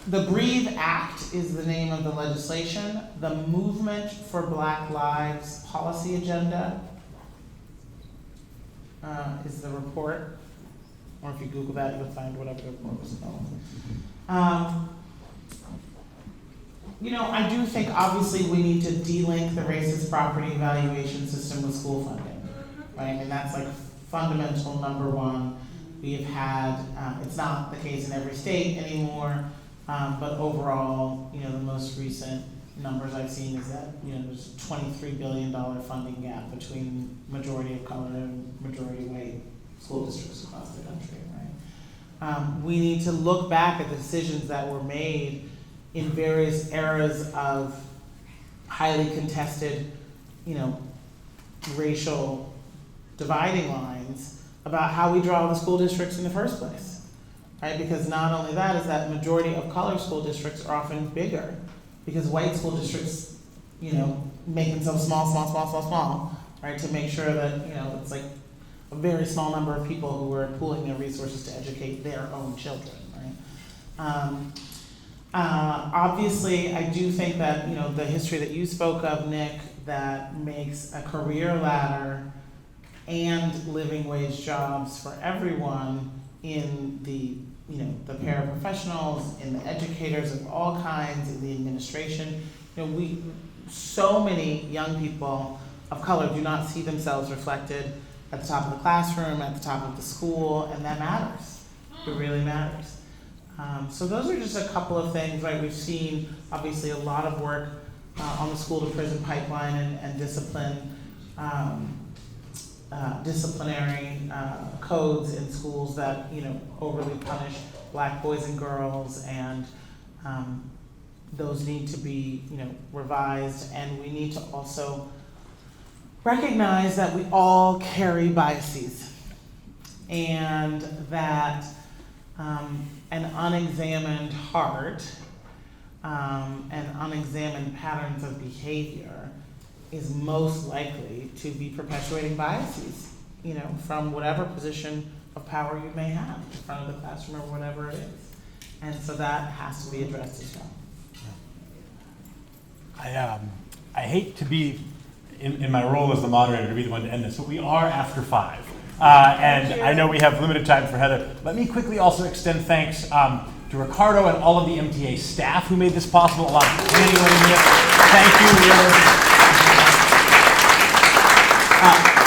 the Breathe Act is the name of the legislation. The Movement for Black Lives Policy Agenda is the report. Or if you Google that, you'll find whatever the report was called. I do think obviously we need to de-link the racist property evaluation system with school funding, right? And that's like fundamental number one. We have had, it's not the case in every state anymore, but overall, the most recent numbers I've seen is that, there's a $23 billion funding gap between majority of color and majority white school districts across the country, right? We need to look back at the decisions that were made in various eras of highly contested, racial dividing lines about how we draw the school districts in the first place, right? Because not only that, is that majority of color school districts are often bigger because white school districts, make themselves small, right? To make sure that, it's like a very small number of people who are pooling their resources to educate their own children, right? Obviously, I do think that, the history that you spoke of, Nick, that makes a career ladder and living wage jobs for everyone in the, the paraprofessionals, in the educators of all kinds, in the administration. So many young people of color do not see themselves reflected at the top of the classroom, at the top of the school, and that matters. It really matters. So those are just a couple of things, right? We've seen, obviously, a lot of work on the school-to-prison pipeline and discipline, disciplinary codes in schools that, overly punish Black boys and girls, and those need to be, revised, and we need to also recognize that we all carry biases, and that an unexamined heart and unexamined patterns of behavior is most likely to be perpetuating biases, from whatever position of power you may have in front of the classroom or whatever it is. And so that has to be addressed as well. I hate to be, in my role as the moderator, to be the one to end this, but we are after 5. And I know we have limited time for Heather. Let me quickly also extend thanks to Ricardo and all of the MTA staff who made this possible. A lot of planning went into it. Thank you.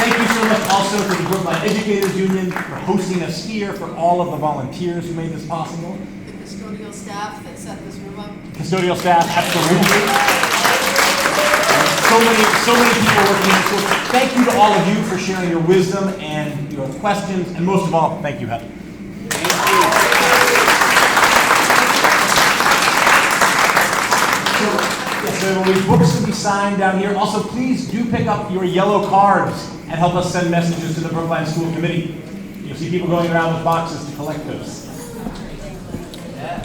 Thank you so much also to the Brookline Educators Union for hosting us here, for all of the volunteers who made this possible. The custodial staff that set this room up. Custodial staff, absolutely. So many people working in the school. Thank you to all of you for sharing your wisdom and your questions, and most of all, thank you, Heather. Yes, there will be books to be signed down here. Also, please do pick up your yellow cards and help us send messages to the Brookline School Committee. You'll see people going around with boxes to collect those. Yeah.